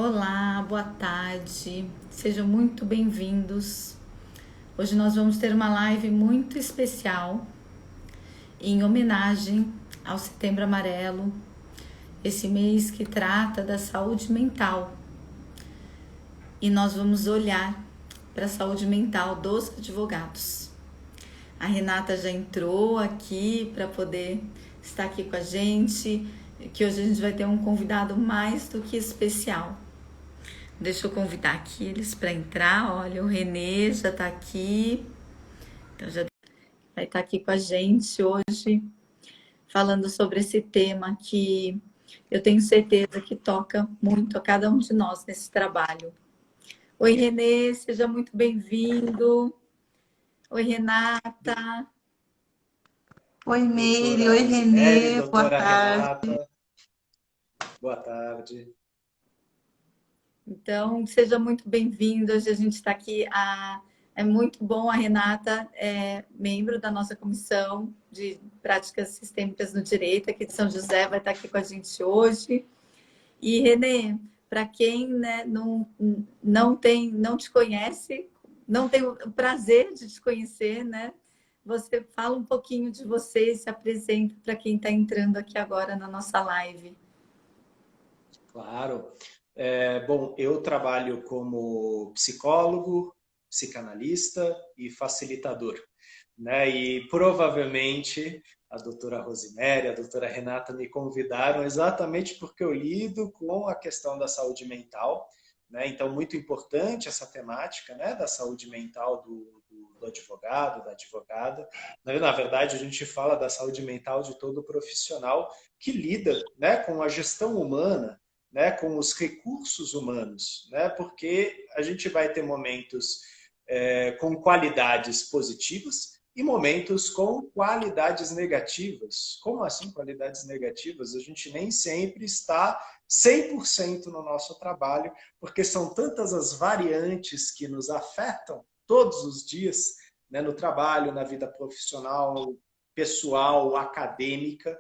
Olá, boa tarde, sejam muito bem-vindos. Hoje nós vamos ter uma live muito especial em homenagem ao Setembro Amarelo, esse mês que trata da saúde mental. E nós vamos olhar para a saúde mental dos advogados. A Renata já entrou aqui para poder estar aqui com a gente, que hoje a gente vai ter um convidado mais do que especial. Deixa eu convidar aqui eles para entrar. Olha, o Renê já está aqui. Então já vai estar aqui com a gente hoje, falando sobre esse tema que eu tenho certeza que toca muito a cada um de nós nesse trabalho. Oi, Renê, seja muito bem-vindo. Oi, Renata. Oi, Meire. Doutora Oi, Rosemary, Renê. Boa doutora tarde. Renata, boa tarde. Então, seja muito bem-vindo. Hoje a gente está aqui. É muito bom, a Renata é membro da nossa comissão de práticas sistêmicas no direito aqui de São José, vai estar aqui com a gente hoje. E, Renê, para quem, né, não te conhece, não tem o prazer de te conhecer, né? Você fala um pouquinho de você e se apresenta para quem está entrando aqui agora na nossa live. Claro. Bom, eu trabalho como psicólogo, psicanalista e facilitador, né? E provavelmente a doutora Rosemary, a doutora Renata me convidaram exatamente porque eu lido com a questão da saúde mental, né? Então, muito importante essa temática, né, da saúde mental do advogado, da advogada. Na verdade, a gente fala da saúde mental de todo profissional que lida, né, com a gestão humana, né, com os recursos humanos, né, porque a gente vai ter momentos com qualidades positivas e momentos com qualidades negativas. Como assim qualidades negativas? A gente nem sempre está 100% no nosso trabalho, porque são tantas as variantes que nos afetam todos os dias, né, no trabalho, na vida profissional, pessoal, acadêmica,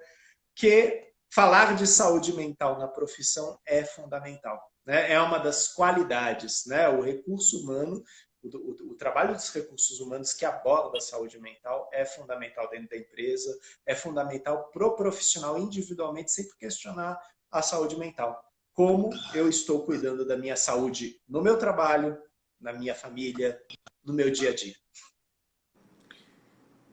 que falar de saúde mental na profissão é fundamental, né? É uma das qualidades, né? O recurso humano, o trabalho dos recursos humanos que aborda a saúde mental é fundamental dentro da empresa, é fundamental para o profissional individualmente sempre questionar a saúde mental. Como eu estou cuidando da minha saúde no meu trabalho, na minha família, no meu dia a dia.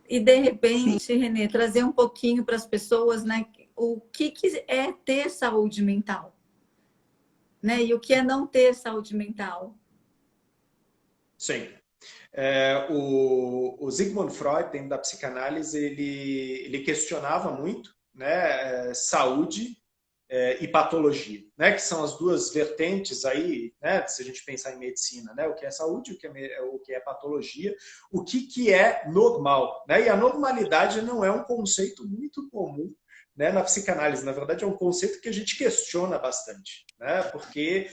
E, de Sim, repente, Renê, trazer um pouquinho para as pessoas, né, o que é ter saúde mental, né? E o que é não ter saúde mental. Sim. O Sigmund Freud, dentro da psicanálise, ele questionava muito, né, saúde e patologia, né, que são as duas vertentes aí, né, se a gente pensar em medicina, né, o que é saúde, o que é patologia, o que é normal, né, e a normalidade não é um conceito muito comum, né, na psicanálise. Na verdade, é um conceito que a gente questiona bastante, né, porque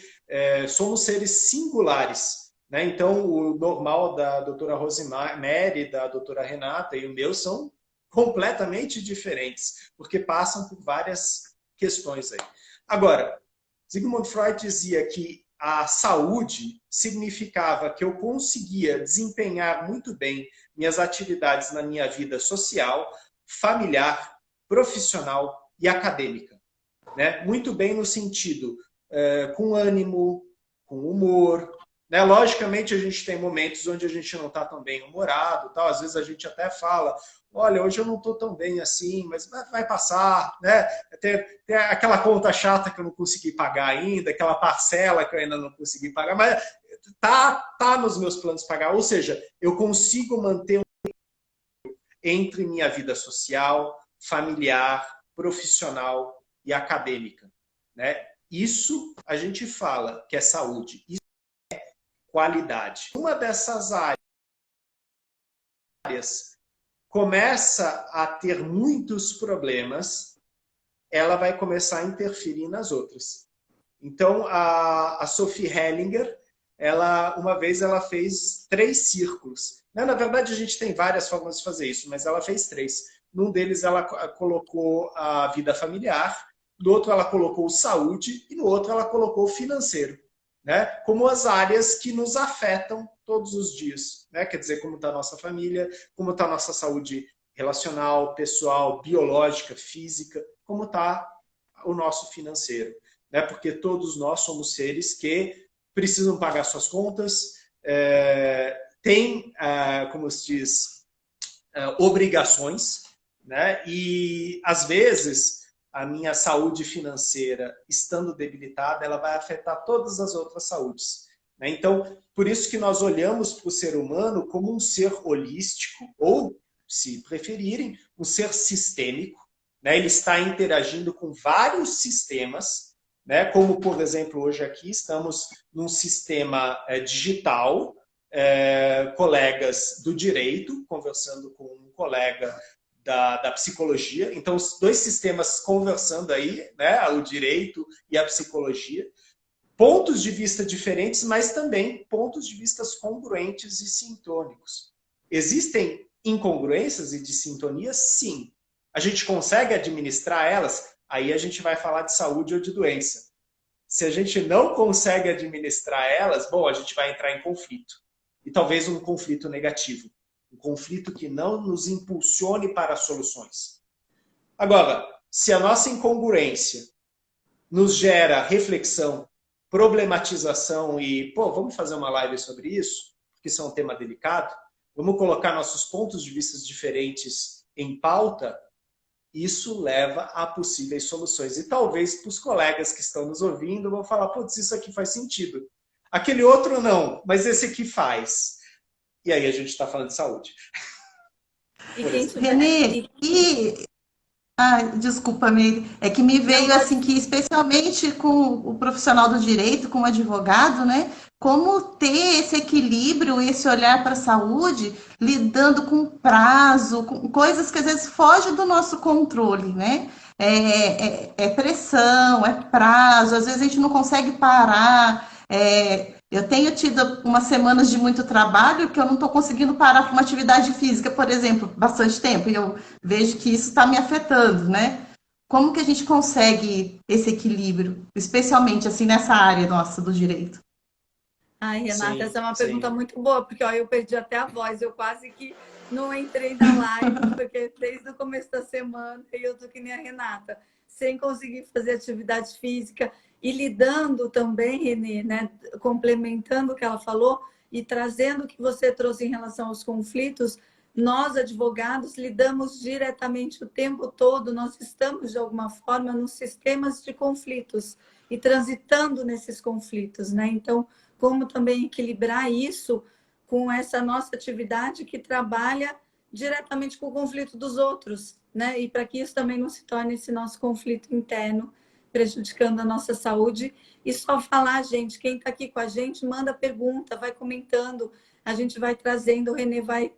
somos seres singulares, né? Então, o normal da doutora Rosemary, da doutora Renata e o meu são completamente diferentes, porque passam por várias questões aí. Agora, Sigmund Freud dizia que a saúde significava que eu conseguia desempenhar muito bem minhas atividades na minha vida social, familiar, profissional e acadêmica, né? Muito bem no sentido com ânimo, com humor, né? Logicamente, a gente tem momentos onde a gente não está tão bem humorado, tal. Às vezes a gente até fala, olha, hoje eu não estou tão bem assim, mas vai passar, né? Tem aquela conta chata que eu não consegui pagar ainda, aquela parcela que eu ainda não consegui pagar, mas tá nos meus planos pagar. Ou seja, eu consigo manter entre minha vida social, familiar, profissional e acadêmica, né? Isso a gente fala que é saúde. Isso qualidade. Uma dessas áreas começa a ter muitos problemas, ela vai começar a interferir nas outras. Então, a Sophie Hellinger, uma vez ela fez 3 círculos. Na verdade, a gente tem várias formas de fazer isso, mas ela fez 3. Num deles, ela colocou a vida familiar, no outro, ela colocou saúde, e no outro, ela colocou financeiro. né? Como as áreas que nos afetam todos os dias, né? Quer dizer, como está a nossa família, como está a nossa saúde relacional, pessoal, biológica, física, como está o nosso financeiro, né? Porque todos nós somos seres que precisam pagar suas contas, têm, como se diz, obrigações, né? E às vezes a minha saúde financeira estando debilitada, ela vai afetar todas as outras saúdes, né? Então, por isso que nós olhamos para o ser humano como um ser holístico, ou, se preferirem, um ser sistêmico, né? Ele está interagindo com vários sistemas, né? Como, por exemplo, hoje aqui estamos num sistema digital, colegas do direito, conversando com um colega da psicologia. Então, os dois sistemas conversando aí, né? O direito e a psicologia. Pontos de vista diferentes, mas também pontos de vista congruentes e sintônicos. Existem incongruências e dissintonias? Sim. A gente consegue administrar elas? Aí a gente vai falar de saúde ou de doença. Se a gente não consegue administrar elas, bom, a gente vai entrar em conflito. E talvez um conflito negativo. Um conflito que não nos impulsione para soluções. Agora, se a nossa incongruência nos gera reflexão, problematização e, vamos fazer uma live sobre isso, porque isso é um tema delicado, vamos colocar nossos pontos de vista diferentes em pauta, isso leva a possíveis soluções. E talvez para os colegas que estão nos ouvindo vão falar, putz, isso aqui faz sentido. Aquele outro não, mas esse aqui faz. E aí a gente está falando de saúde. Renê, desculpa, é que me veio assim que, especialmente com o profissional do direito, com o advogado, né? Como ter esse equilíbrio, esse olhar para a saúde, lidando com prazo, com coisas que às vezes fogem do nosso controle, né? É pressão, é prazo, às vezes a gente não consegue parar. Eu tenho tido umas semanas de muito trabalho que eu não estou conseguindo parar para uma atividade física, por exemplo, bastante tempo, e eu vejo que isso está me afetando, né? Como que a gente consegue esse equilíbrio, especialmente assim nessa área nossa do direito? Ai, Renata, Sim, essa é uma sim. pergunta muito boa, porque eu perdi até a voz, eu quase que não entrei na live, porque desde o começo da semana eu tô que nem a Renata, sem conseguir fazer atividade física e lidando também, Renê, né, complementando o que ela falou e trazendo o que você trouxe em relação aos conflitos. Nós, advogados, lidamos diretamente o tempo todo, nós estamos, de alguma forma, nos sistemas de conflitos e transitando nesses conflitos, né? Então, como também equilibrar isso com essa nossa atividade que trabalha diretamente com o conflito dos outros, né? E para que isso também não se torne esse nosso conflito interno, prejudicando a nossa saúde. E só falar, gente, quem está aqui com a gente, manda pergunta, vai comentando, a gente vai trazendo, o Renê vai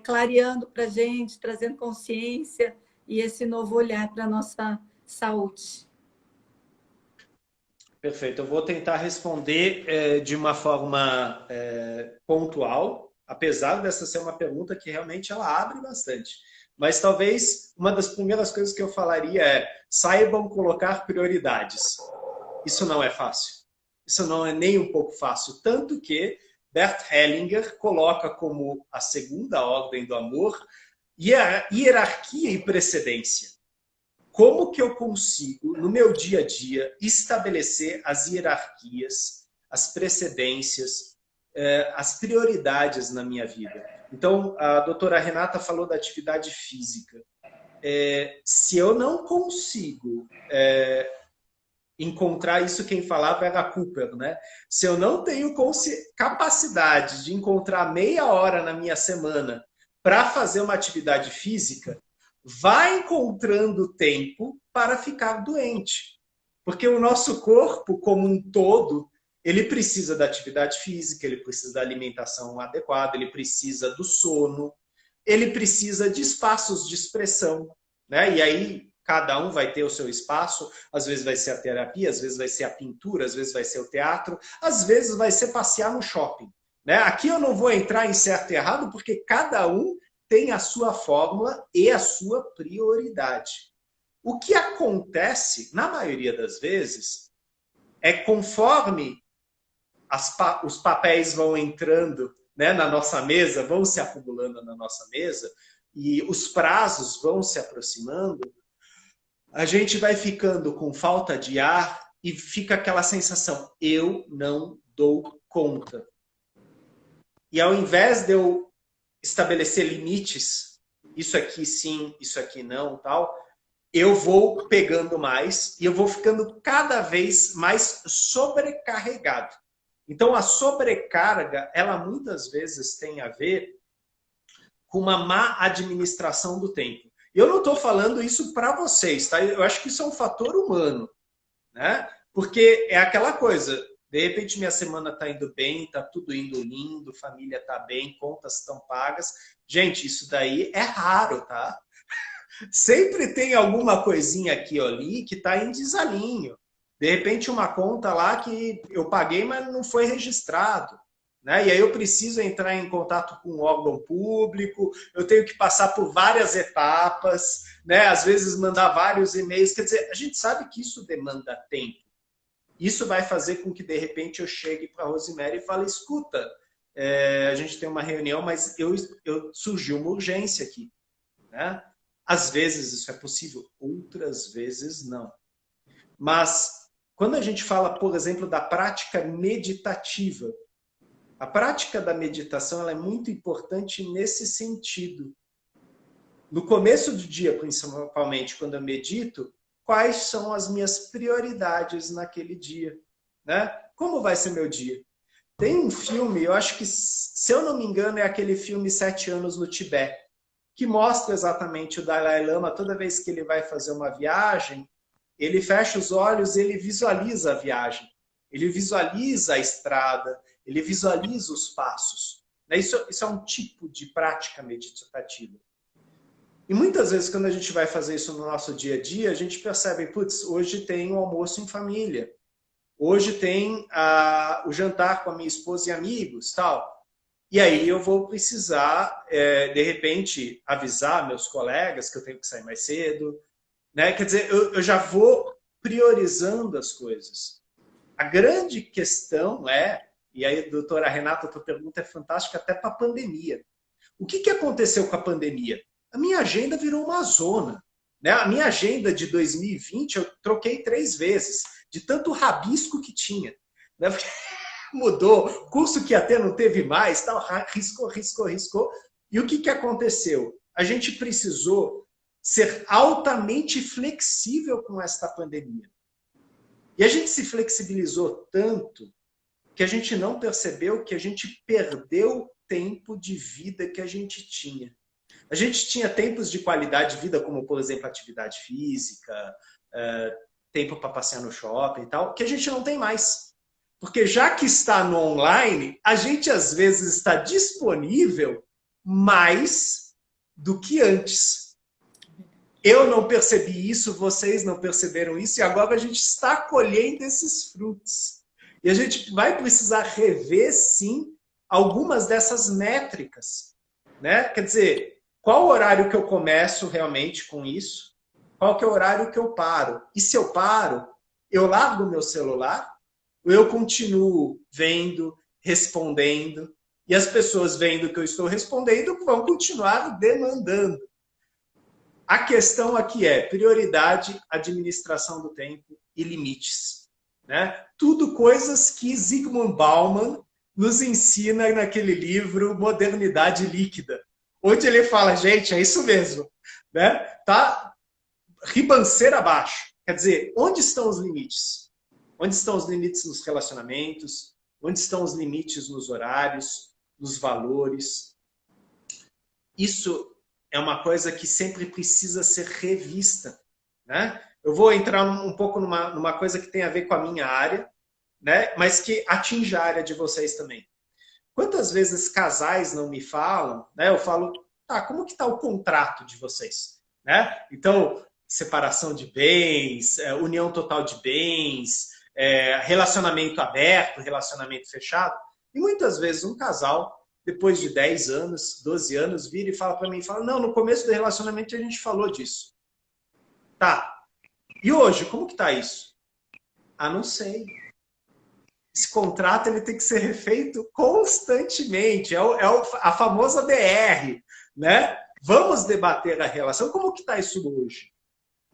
clareando para a gente, trazendo consciência e esse novo olhar para a nossa saúde. Perfeito. Eu vou tentar responder de uma forma pontual, apesar dessa ser uma pergunta que realmente ela abre bastante. Mas talvez uma das primeiras coisas que eu falaria é: saibam colocar prioridades. Isso não é fácil. Isso não é nem um pouco fácil. Tanto que Bert Hellinger coloca como a segunda ordem do amor hierarquia e precedência. Como que eu consigo, no meu dia a dia, estabelecer as hierarquias, as precedências, as prioridades na minha vida? Então, a doutora Renata falou da atividade física. Se eu não consigo encontrar isso, quem falava era Cooper, né? Se eu não tenho capacidade de encontrar meia hora na minha semana para fazer uma atividade física, vai encontrando tempo para ficar doente. Porque o nosso corpo, como um todo, ele precisa da atividade física, ele precisa da alimentação adequada, ele precisa do sono, ele precisa de espaços de expressão, né? E aí cada um vai ter o seu espaço, às vezes vai ser a terapia, às vezes vai ser a pintura, às vezes vai ser o teatro, às vezes vai ser passear no shopping, né? Aqui eu não vou entrar em certo e errado, porque cada um tem a sua fórmula e a sua prioridade. O que acontece, na maioria das vezes, é conforme os papéis vão entrando, né, na nossa mesa, vão se acumulando na nossa mesa, e os prazos vão se aproximando, a gente vai ficando com falta de ar e fica aquela sensação, eu não dou conta. E ao invés de eu estabelecer limites, isso aqui sim, isso aqui não, tal, eu vou pegando mais e eu vou ficando cada vez mais sobrecarregado. Então, a sobrecarga, ela muitas vezes tem a ver com uma má administração do tempo. E eu não estou falando isso para vocês, tá? Eu acho que isso é um fator humano, né? Porque é aquela coisa, de repente minha semana está indo bem, está tudo indo lindo, família está bem, contas estão pagas. Gente, isso daí é raro, tá? Sempre tem alguma coisinha aqui ou ali que está em desalinho. De repente uma conta lá que eu paguei, mas não foi registrado. Né? E aí eu preciso entrar em contato com um órgão público, eu tenho que passar por várias etapas, né? Às vezes mandar vários e-mails. Quer dizer, a gente sabe que isso demanda tempo. Isso vai fazer com que, de repente, eu chegue para a Rosemary e fale, escuta, a gente tem uma reunião, mas surgiu uma urgência aqui. Né? Às vezes isso é possível, outras vezes não. Mas quando a gente fala, por exemplo, da prática meditativa, a prática da meditação ela é muito importante nesse sentido. No começo do dia, principalmente, quando eu medito, quais são as minhas prioridades naquele dia? Né? Como vai ser meu dia? Tem um filme, eu acho que, se eu não me engano, é aquele filme 7 anos no Tibete, que mostra exatamente o Dalai Lama, toda vez que ele vai fazer uma viagem, ele fecha os olhos e ele visualiza a viagem. Ele visualiza a estrada, ele visualiza os passos. Isso é um tipo de prática meditativa. E muitas vezes, quando a gente vai fazer isso no nosso dia a dia, a gente percebe, putz, hoje tem um almoço em família. Hoje tem o jantar com a minha esposa e amigos, tal. E aí eu vou precisar, de repente, avisar meus colegas que eu tenho que sair mais cedo. Né? Quer dizer, eu já vou priorizando as coisas. A grande questão e aí, doutora Renata, a tua pergunta é fantástica até para a pandemia. O que aconteceu com a pandemia? A minha agenda virou uma zona. Né? A minha agenda de 2020 eu troquei 3 vezes, de tanto rabisco que tinha. Né? Mudou, curso que até não teve mais, tal, riscou. E o que aconteceu? A gente precisou ser altamente flexível com esta pandemia. E a gente se flexibilizou tanto que a gente não percebeu que a gente perdeu o tempo de vida que a gente tinha. A gente tinha tempos de qualidade de vida, como, por exemplo, atividade física, tempo para passear no shopping e tal, que a gente não tem mais. Porque já que está no online, a gente às vezes está disponível mais do que antes. Eu não percebi isso, vocês não perceberam isso, e agora a gente está colhendo esses frutos. E a gente vai precisar rever, sim, algumas dessas métricas. Né? Quer dizer, qual o horário que eu começo realmente com isso? Qual que é o horário que eu paro? E se eu paro, eu largo o meu celular? Ou eu continuo vendo, respondendo? E as pessoas vendo que eu estou respondendo vão continuar demandando. A questão aqui é prioridade, administração do tempo e limites. Né? Tudo coisas que Zygmunt Bauman nos ensina naquele livro Modernidade Líquida, onde ele fala, gente, é isso mesmo. Né? Tá ribanceira abaixo. Quer dizer, onde estão os limites? Onde estão os limites nos relacionamentos? Onde estão os limites nos horários, nos valores? Isso é uma coisa que sempre precisa ser revista. Né? Eu vou entrar um pouco numa coisa que tem a ver com a minha área, né? Mas que atinge a área de vocês também. Quantas vezes casais não me falam, né? Eu falo, tá, como que está o contrato de vocês? Né? Então, separação de bens, união total de bens, relacionamento aberto, relacionamento fechado. E muitas vezes um casal, depois de 10 anos, 12 anos, vira e fala para mim, não, no começo do relacionamento a gente falou disso. Tá. E hoje, como que tá isso? Ah, não sei. esse contrato ele tem que ser refeito constantemente. A famosa DR, né? Vamos debater a relação. Como que está isso hoje?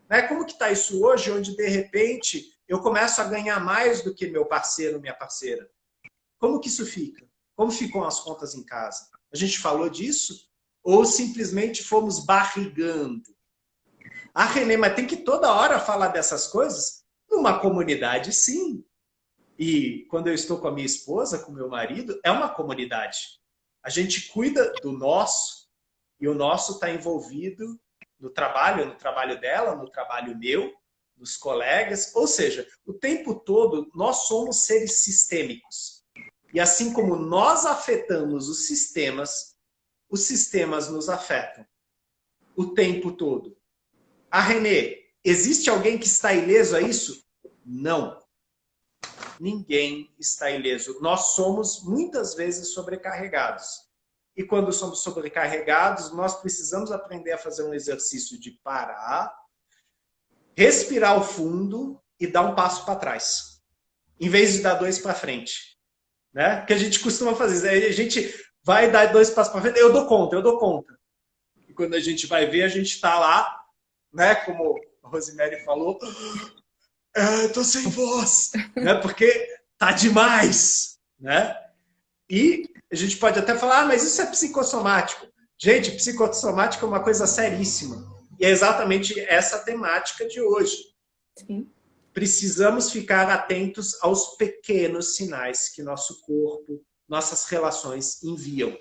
Né? Como que está isso hoje, onde, de repente, eu começo a ganhar mais do que meu parceiro, minha parceira? Como que isso fica? Como ficam as contas em casa? A gente falou disso? Ou simplesmente fomos barrigando? Ah, Renê, mas tem que toda hora falar dessas coisas? Numa comunidade, sim. E quando eu estou com a minha esposa, com o meu marido, é uma comunidade. A gente cuida do nosso, e o nosso está envolvido no trabalho dela, no trabalho meu, dos colegas. Ou seja, o tempo todo nós somos seres sistêmicos. E assim como nós afetamos os sistemas nos afetam o tempo todo. Ah, Renê, existe alguém que está ileso a isso? Não. Ninguém está ileso. Nós somos muitas vezes sobrecarregados. E quando somos sobrecarregados, nós precisamos aprender a fazer um exercício de parar, respirar ao fundo e dar um passo para trás, em vez de dar 2 para frente. Né? Que a gente costuma fazer. A gente vai dar 2 passos para frente, eu dou conta. E quando a gente vai ver, a gente está lá, né? Como a Rosemary falou, estou sem voz, né? Porque tá demais, né? E a gente pode até falar, mas isso é psicossomático. Gente, psicossomático é uma coisa seríssima. E é exatamente essa temática de hoje. Sim. Precisamos ficar atentos aos pequenos sinais que nosso corpo, nossas relações enviam.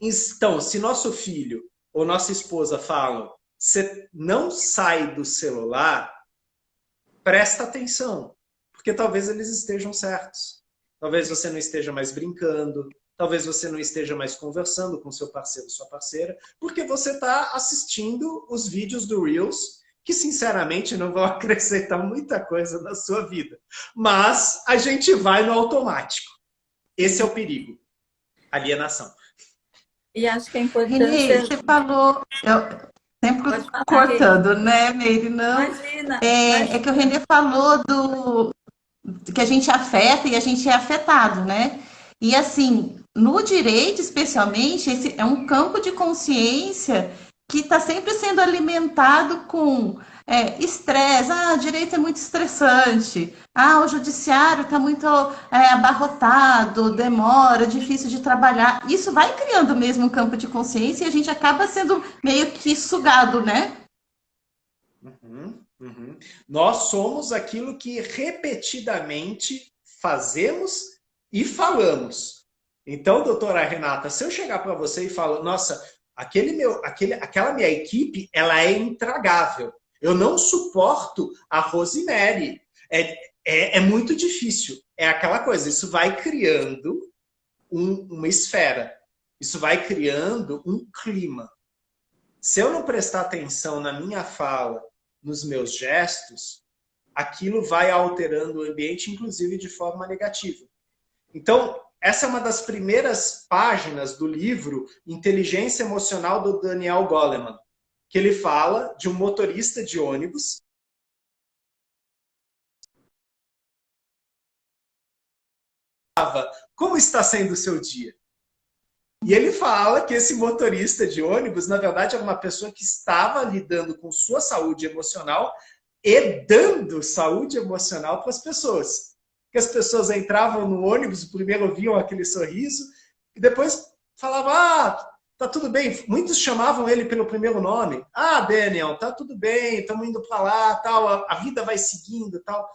Então, se nosso filho ou nossa esposa falam, você não sai do celular, presta atenção, porque talvez eles estejam certos. Talvez você não esteja mais brincando, talvez você não esteja mais conversando com seu parceiro ou sua parceira, porque você está assistindo os vídeos do Reels, que sinceramente não vão acrescentar muita coisa na sua vida. Mas a gente vai no automático. Esse é o perigo. Alienação. E acho que é importante... Renê, você falou... Sempre cortando, né, Meire? Não. Imagina. É que o Renê falou que a gente afeta e a gente é afetado, né? E assim, no direito, especialmente, esse é um campo de consciência que está sempre sendo alimentado com estresse. Direito é muito estressante. O judiciário está muito abarrotado, demora, difícil de trabalhar. Isso vai criando mesmo um campo de consciência e a gente acaba sendo meio que sugado, né? Uhum. Nós somos aquilo que repetidamente fazemos e falamos. Então, doutora Renata, se eu chegar para você e falar, nossa, aquela minha equipe, ela é intragável. Eu não suporto a Rosemary. É muito difícil. É aquela coisa, isso vai criando uma esfera. Isso vai criando um clima. Se eu não prestar atenção na minha fala, nos meus gestos, aquilo vai alterando o ambiente, inclusive de forma negativa. Então, essa é uma das primeiras páginas do livro Inteligência Emocional, do Daniel Goleman, que ele fala de um motorista de ônibus como está sendo o seu dia? E ele fala que esse motorista de ônibus, na verdade, era uma pessoa que estava lidando com sua saúde emocional e dando saúde emocional para as pessoas. Que as pessoas entravam no ônibus, primeiro viam aquele sorriso, e depois falavam, tá tudo bem. Muitos chamavam ele pelo primeiro nome. Daniel, tá tudo bem, estamos indo para lá, tal, a vida vai seguindo, tal.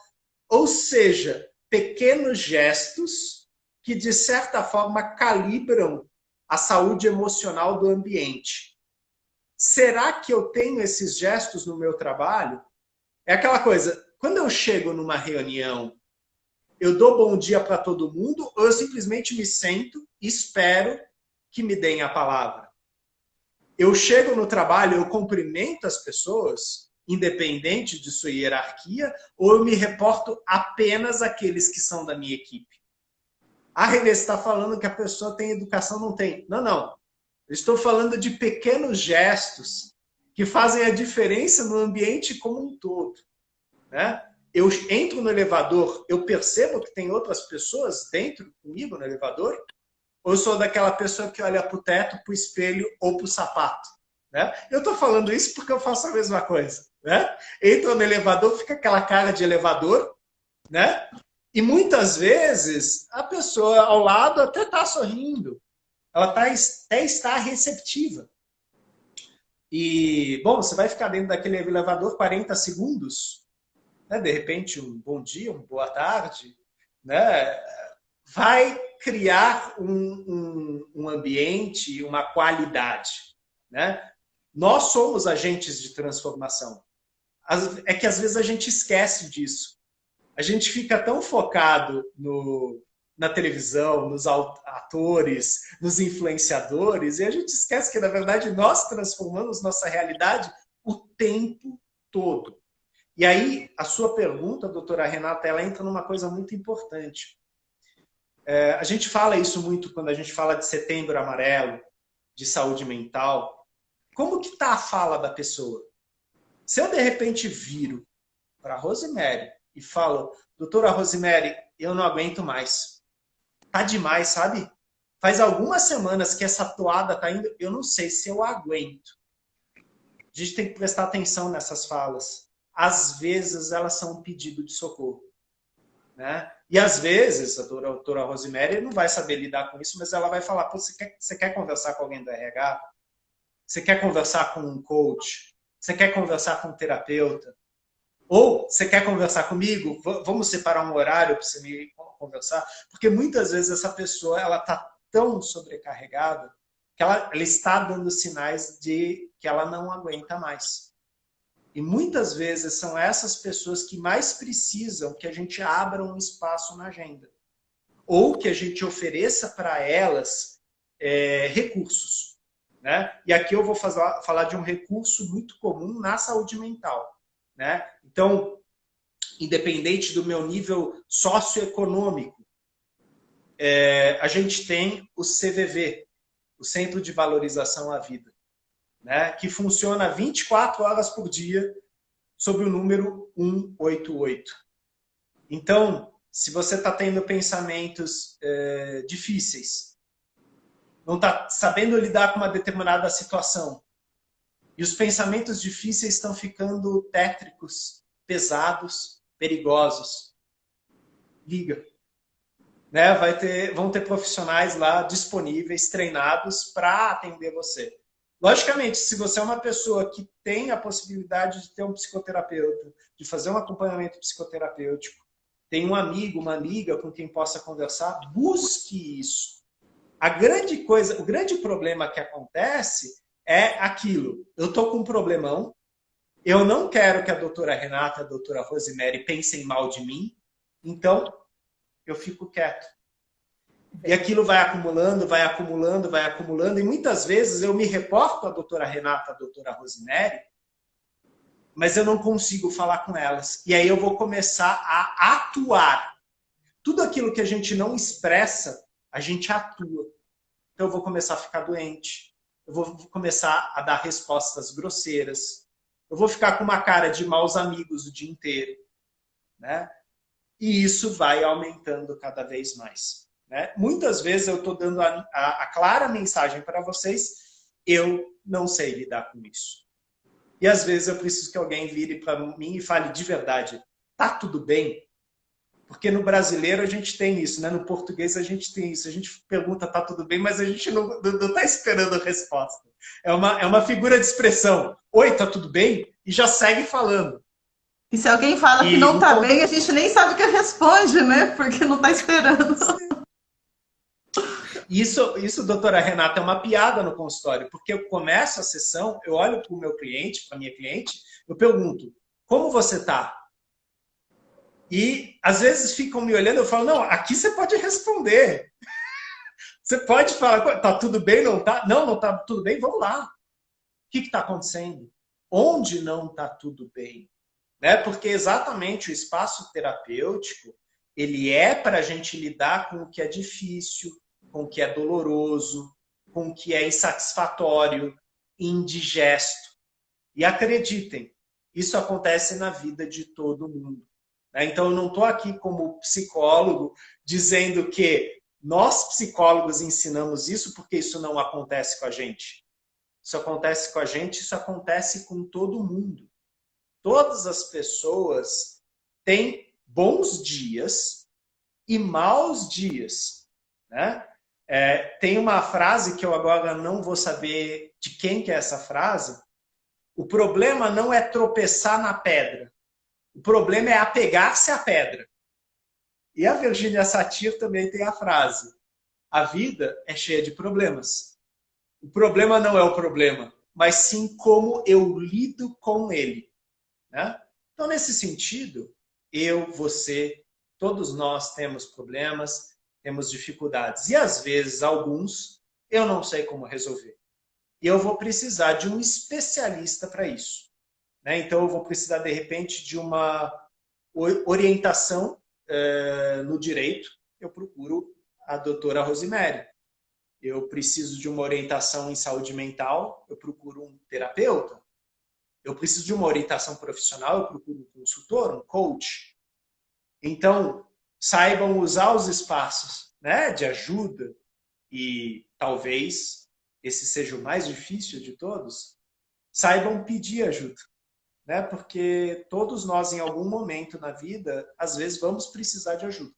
Ou seja, pequenos gestos que, de certa forma, calibram a saúde emocional do ambiente. Será que eu tenho esses gestos no meu trabalho? É aquela coisa, quando eu chego numa reunião, eu dou bom dia para todo mundo ou eu simplesmente me sento e espero que me deem a palavra? Eu chego no trabalho, eu cumprimento as pessoas, independente de sua hierarquia, ou eu me reporto apenas àqueles que são da minha equipe? Renê, você está falando que a pessoa tem educação? Não tem. Não. Eu estou falando de pequenos gestos que fazem a diferença no ambiente como um todo. Né? eu entro no elevador, eu percebo que tem outras pessoas dentro comigo no elevador? Ou eu sou daquela pessoa que olha para o teto, para o espelho ou para o sapato? Né? Eu estou falando isso porque eu faço a mesma coisa. Né? Entra no elevador, fica aquela cara de elevador, né? E muitas vezes a pessoa ao lado até está sorrindo, ela até está receptiva. E, bom, você vai ficar dentro daquele elevador 40 segundos, né? De repente, um bom dia, uma boa tarde, né? Vai criar um ambiente, uma qualidade. Né? Nós somos agentes de transformação. É que às vezes a gente esquece disso. A gente fica tão focado na televisão, nos atores, nos influenciadores, e a gente esquece que, na verdade, nós transformamos nossa realidade o tempo todo. E aí, a sua pergunta, doutora Renata, ela entra numa coisa muito importante. A gente fala isso muito quando a gente fala de Setembro Amarelo, de saúde mental. Como que está a fala da pessoa? Se eu, de repente, viro para a Rosemary e falo, doutora Rosemary, eu não aguento mais. Tá demais, sabe? Faz algumas semanas que essa toada tá indo, eu não sei se eu aguento. A gente tem que prestar atenção nessas falas. Às vezes, elas são um pedido de socorro. Né? E às vezes, a doutora Rosemary não vai saber lidar com isso, mas ela vai falar, você quer conversar com alguém do RH? Você quer conversar com um coach? Você quer conversar com um terapeuta? Ou você quer conversar comigo? Vamos separar um horário para você me conversar? Porque muitas vezes essa pessoa está tão sobrecarregada que ela está dando sinais de que ela não aguenta mais. E muitas vezes são essas pessoas que mais precisam que a gente abra um espaço na agenda. Ou que a gente ofereça para elas recursos. Né? E aqui eu vou falar de um recurso muito comum na saúde mental. Né? Então, independente do meu nível socioeconômico, a gente tem o CVV, o Centro de Valorização à Vida, né? Que funciona 24 horas por dia sob o número 188. Então, se você está tendo pensamentos difíceis, não está sabendo lidar com uma determinada situação, e os pensamentos difíceis estão ficando tétricos, pesados, perigosos, liga. Né? Vão ter profissionais lá disponíveis, treinados para atender você. Logicamente, se você é uma pessoa que tem a possibilidade de ter um psicoterapeuta, de fazer um acompanhamento psicoterapêutico, tem um amigo, uma amiga com quem possa conversar, busque isso. O grande problema que acontece é aquilo. Eu estou com um problemão, eu não quero que a doutora Renata, a doutora Rosemary pensem mal de mim, então eu fico quieto. E aquilo vai acumulando, vai acumulando, vai acumulando, e muitas vezes eu me reporto à doutora Renata, à doutora Rosemary, mas eu não consigo falar com elas. E aí eu vou começar a atuar. Tudo aquilo que a gente não expressa, a gente atua. Então eu vou começar a ficar doente, eu vou começar a dar respostas grosseiras, eu vou ficar com uma cara de maus amigos o dia inteiro. Né? E isso vai aumentando cada vez mais. Né? Muitas vezes eu estou dando a clara mensagem para vocês, eu não sei lidar com isso. E às vezes eu preciso que alguém vire para mim e fale de verdade, tá tudo bem? Porque no brasileiro a gente tem isso, né? No português a gente tem isso. A gente pergunta, tá tudo bem, mas a gente não está esperando a resposta. É uma figura de expressão. Oi, tá tudo bem? E já segue falando. E se alguém fala que não tá bem, a gente nem sabe o que responde, né? Porque não tá esperando. Isso, doutora Renata, é uma piada no consultório, porque eu começo a sessão, eu olho para o meu cliente, para a minha cliente, eu pergunto, como você está? E às vezes ficam me olhando, eu falo, não, aqui você pode responder. Você pode falar, tá tudo bem, não tá? Não, não tá tudo bem, vamos lá. O que está acontecendo? Onde não está tudo bem? Né? Porque exatamente o espaço terapêutico, ele é para a gente lidar com o que é difícil, com o que é doloroso, com o que é insatisfatório, indigesto. E acreditem, isso acontece na vida de todo mundo. né? Então, eu não estou aqui como psicólogo dizendo que nós, psicólogos, ensinamos isso porque isso não acontece com a gente. Isso acontece com a gente, isso acontece com todo mundo. Todas as pessoas têm bons dias e maus dias, né? Tem uma frase que eu agora não vou saber de quem que é essa frase. O problema não é tropeçar na pedra. O problema é apegar-se à pedra. E a Virginia Satir também tem a frase: a vida é cheia de problemas. O problema não é o problema, mas sim como eu lido com ele, né? Então, nesse sentido, eu, você, todos nós temos problemas, temos dificuldades. E, às vezes, alguns eu não sei como resolver. E eu vou precisar de um especialista para isso, né? Então, eu vou precisar, de repente, de uma orientação no direito. Eu procuro a doutora Rosemary. Eu preciso de uma orientação em saúde mental, eu procuro um terapeuta. Eu preciso de uma orientação profissional, eu procuro um consultor, um coach. Então, saibam usar os espaços, né, de ajuda, e talvez esse seja o mais difícil de todos, saibam pedir ajuda, né? Porque todos nós, em algum momento na vida, às vezes vamos precisar de ajuda.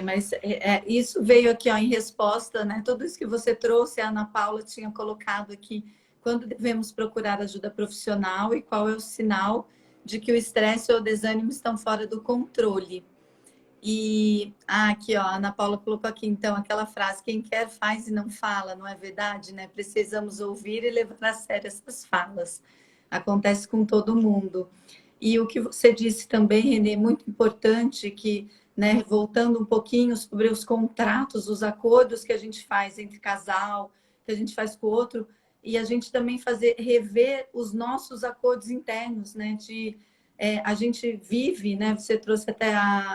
Mas isso veio aqui, ó, em resposta, né? Tudo isso que você trouxe, a Ana Paula tinha colocado aqui, quando devemos procurar ajuda profissional e qual é o sinal de que o estresse ou o desânimo estão fora do controle. E aqui, ó, a Ana Paula colocou aqui, então, aquela frase: quem quer faz e não fala, não é verdade, né? Precisamos ouvir e levar a sério essas falas. Acontece com todo mundo. E o que você disse também, Renê, muito importante, que, né, voltando um pouquinho sobre os contratos, os acordos que a gente faz entre casal, que a gente faz com o outro, e a gente também rever os nossos acordos internos, né? A gente vive, né? Você trouxe até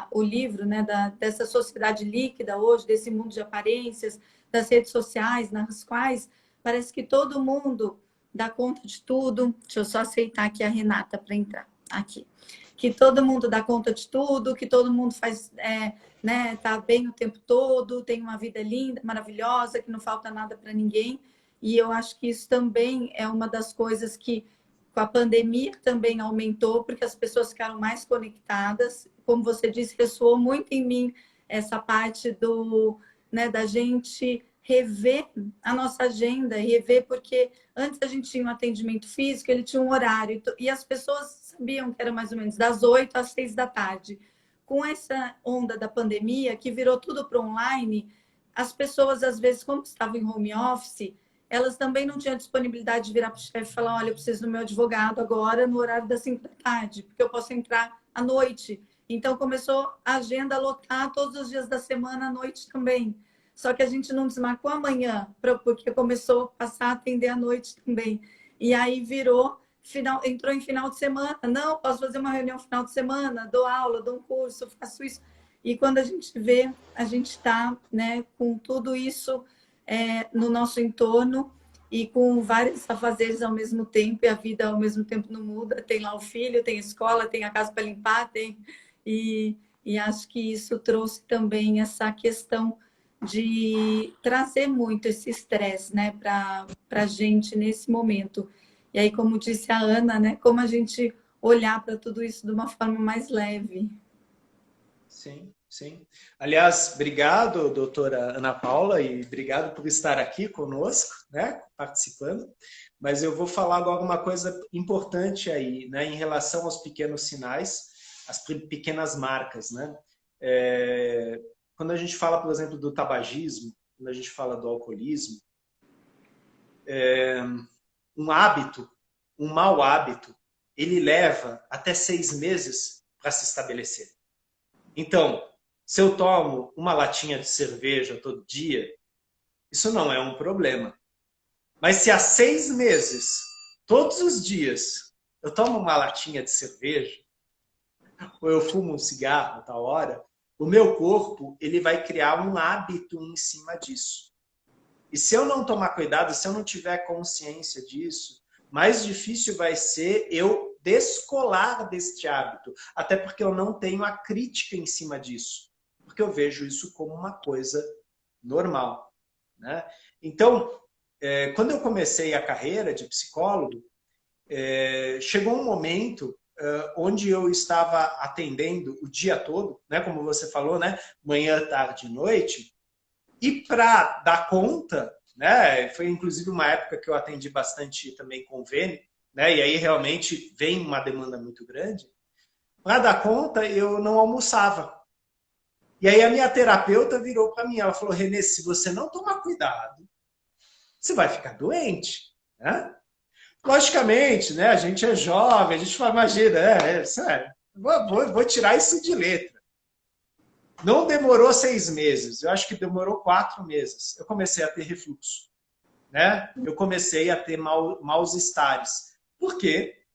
o livro, né? Dessa sociedade líquida hoje, desse mundo de aparências, das redes sociais, nas quais parece que todo mundo dá conta de tudo. Deixa eu só aceitar aqui a Renata para entrar aqui. Que todo mundo dá conta de tudo, que todo mundo faz, né? Tá bem o tempo todo, tem uma vida linda, maravilhosa, que não falta nada para ninguém. E eu acho que isso também é uma das coisas que com a pandemia também aumentou, porque as pessoas ficaram mais conectadas. Como você disse, ressoou muito em mim essa parte né, da gente rever a nossa agenda, rever, porque antes a gente tinha um atendimento físico, ele tinha um horário, e as pessoas sabiam que era mais ou menos das 8 às 6 da tarde. Com essa onda da pandemia, que virou tudo para online, as pessoas, às vezes, como estavam em home office, elas também não tinham disponibilidade de virar para o chefe e falar: olha, eu preciso do meu advogado agora no horário das 5 da tarde, porque eu posso entrar à noite. Então, começou a agenda a lotar todos os dias da semana à noite também. Só que a gente não desmarcou amanhã, porque começou a passar a atender à noite também. E aí entrou em final de semana. Não, posso fazer uma reunião no final de semana, dou aula, dou um curso, faço isso. E quando a gente vê, a gente está, né, com tudo isso no nosso entorno e com vários afazeres ao mesmo tempo, e a vida ao mesmo tempo não muda. Tem lá o filho, tem a escola, tem a casa para limpar, e acho que isso trouxe também essa questão de trazer muito esse estresse, né, para a gente nesse momento. E aí, como disse a Ana, né, como a gente olhar para tudo isso de uma forma mais leve. Sim. Sim. Aliás, obrigado, doutora Ana Paula, e obrigado por estar aqui conosco, né, participando. Mas eu vou falar agora uma coisa importante aí, né, em relação aos pequenos sinais, as pequenas marcas, né? Quando a gente fala, por exemplo, do tabagismo, quando a gente fala do alcoolismo, um hábito, um mau hábito, ele leva até 6 meses para se estabelecer. Então, se eu tomo uma latinha de cerveja todo dia, isso não é um problema. Mas se há 6 meses, todos os dias, eu tomo uma latinha de cerveja, ou eu fumo um cigarro a tal hora, o meu corpo ele vai criar um hábito em cima disso. E se eu não tomar cuidado, se eu não tiver consciência disso, mais difícil vai ser eu descolar deste hábito, até porque eu não tenho a crítica em cima disso, porque eu vejo isso como uma coisa normal, né? Então, quando eu comecei a carreira de psicólogo, chegou um momento onde eu estava atendendo o dia todo, né, como você falou, né, manhã, tarde e noite, e para dar conta, né, foi inclusive uma época que eu atendi bastante também convênio, né, e aí realmente vem uma demanda muito grande, para dar conta eu não almoçava. E aí a minha terapeuta virou para mim, ela falou, Renê, se você não tomar cuidado, você vai ficar doente, né? Logicamente, né? A gente é jovem, a gente fala, imagina, sério, vou tirar isso de letra. Não demorou 6 meses, eu acho que demorou 4 meses. Eu comecei a ter refluxo, né? Eu comecei a ter maus estares. Por quê?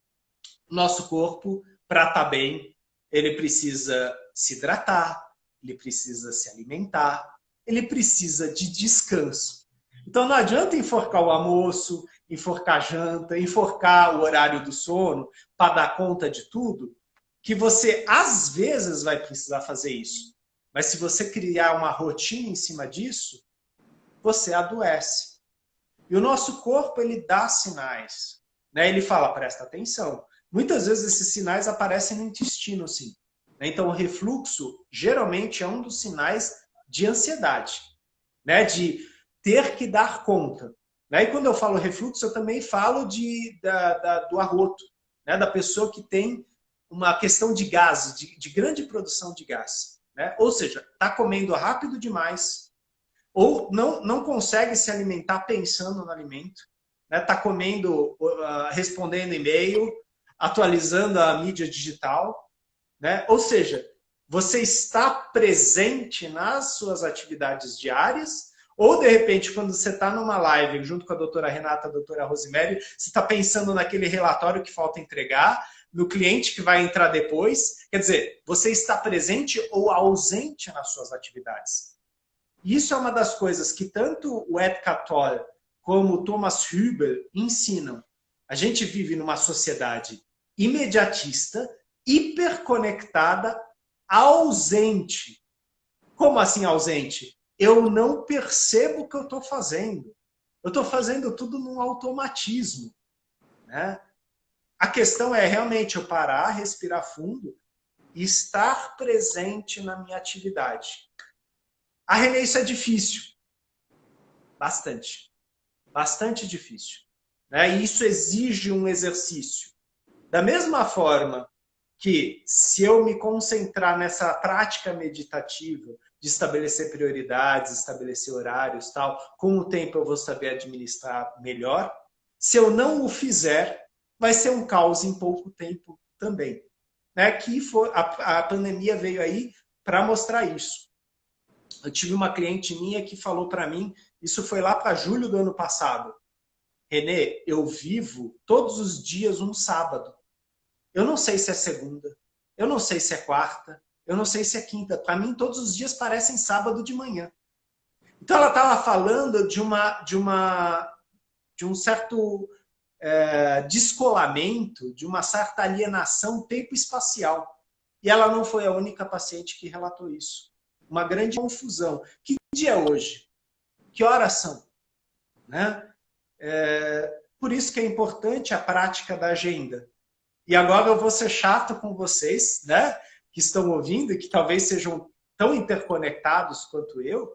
Nosso corpo, para estar bem, ele precisa se hidratar, ele precisa se alimentar, ele precisa de descanso. Então não adianta enforcar o almoço, enforcar a janta, enforcar o horário do sono para dar conta de tudo, que você às vezes vai precisar fazer isso. Mas se você criar uma rotina em cima disso, você adoece. E o nosso corpo, ele dá sinais, né? Ele fala, presta atenção. Muitas vezes esses sinais aparecem no intestino, sim. Então o refluxo geralmente é um dos sinais de ansiedade, né? De ter que dar conta. E quando eu falo refluxo, eu também falo do arroto, né? Da pessoa que tem uma questão de gás, de grande produção de gás, né? Ou seja, está comendo rápido demais, ou não consegue se alimentar pensando no alimento, né? Está comendo, respondendo e-mail, atualizando a mídia digital, né? Ou seja, você está presente nas suas atividades diárias, ou, de repente, quando você está numa live junto com a doutora Renata, a doutora Rosemary, você está pensando naquele relatório que falta entregar, no cliente que vai entrar depois. Quer dizer, você está presente ou ausente nas suas atividades. Isso é uma das coisas que tanto o Eckhart Tolle como o Thomas Hübl ensinam. A gente vive numa sociedade imediatista, hiperconectada, ausente. Como assim ausente? Eu não percebo o que eu estou fazendo. Eu estou fazendo tudo num automatismo, né? A questão é realmente eu parar, respirar fundo e estar presente na minha atividade. A Renê, isso é difícil. Bastante. Bastante difícil, né? E isso exige um exercício. Da mesma forma que se eu me concentrar nessa prática meditativa, de estabelecer prioridades, estabelecer horários, tal, com o tempo eu vou saber administrar melhor. Se eu não o fizer, vai ser um caos em pouco tempo também, né? Que a pandemia veio aí para mostrar isso. Eu tive uma cliente minha que falou para mim, isso foi lá para julho do ano passado. Renê, eu vivo todos os dias um sábado. Eu não sei se é segunda, eu não sei se é quarta, eu não sei se é quinta. Para mim, todos os dias parecem sábado de manhã. Então, ela estava falando de um certo descolamento, de uma certa alienação tempo-espacial. E ela não foi a única paciente que relatou isso. Uma grande confusão. Que dia é hoje? Que horas são? Né? Por isso que é importante a prática da agenda. E agora eu vou ser chato com vocês, né? Que estão ouvindo e que talvez sejam tão interconectados quanto eu.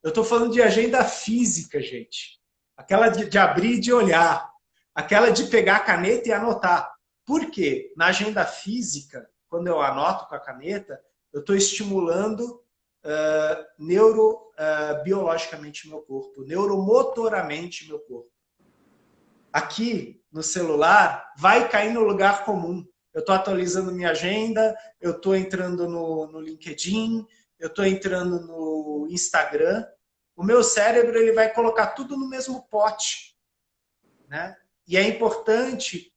Eu estou falando de agenda física, gente. Aquela de abrir e de olhar. Aquela de pegar a caneta e anotar. Por quê? Na agenda física, quando eu anoto com a caneta, eu estou estimulando neurobiologicamente meu corpo, neuromotoramente meu corpo. Aqui, no celular, vai cair no lugar comum. Eu estou atualizando minha agenda, eu estou entrando no LinkedIn, eu estou entrando no Instagram. O meu cérebro ele vai colocar tudo no mesmo pote, né? E é importante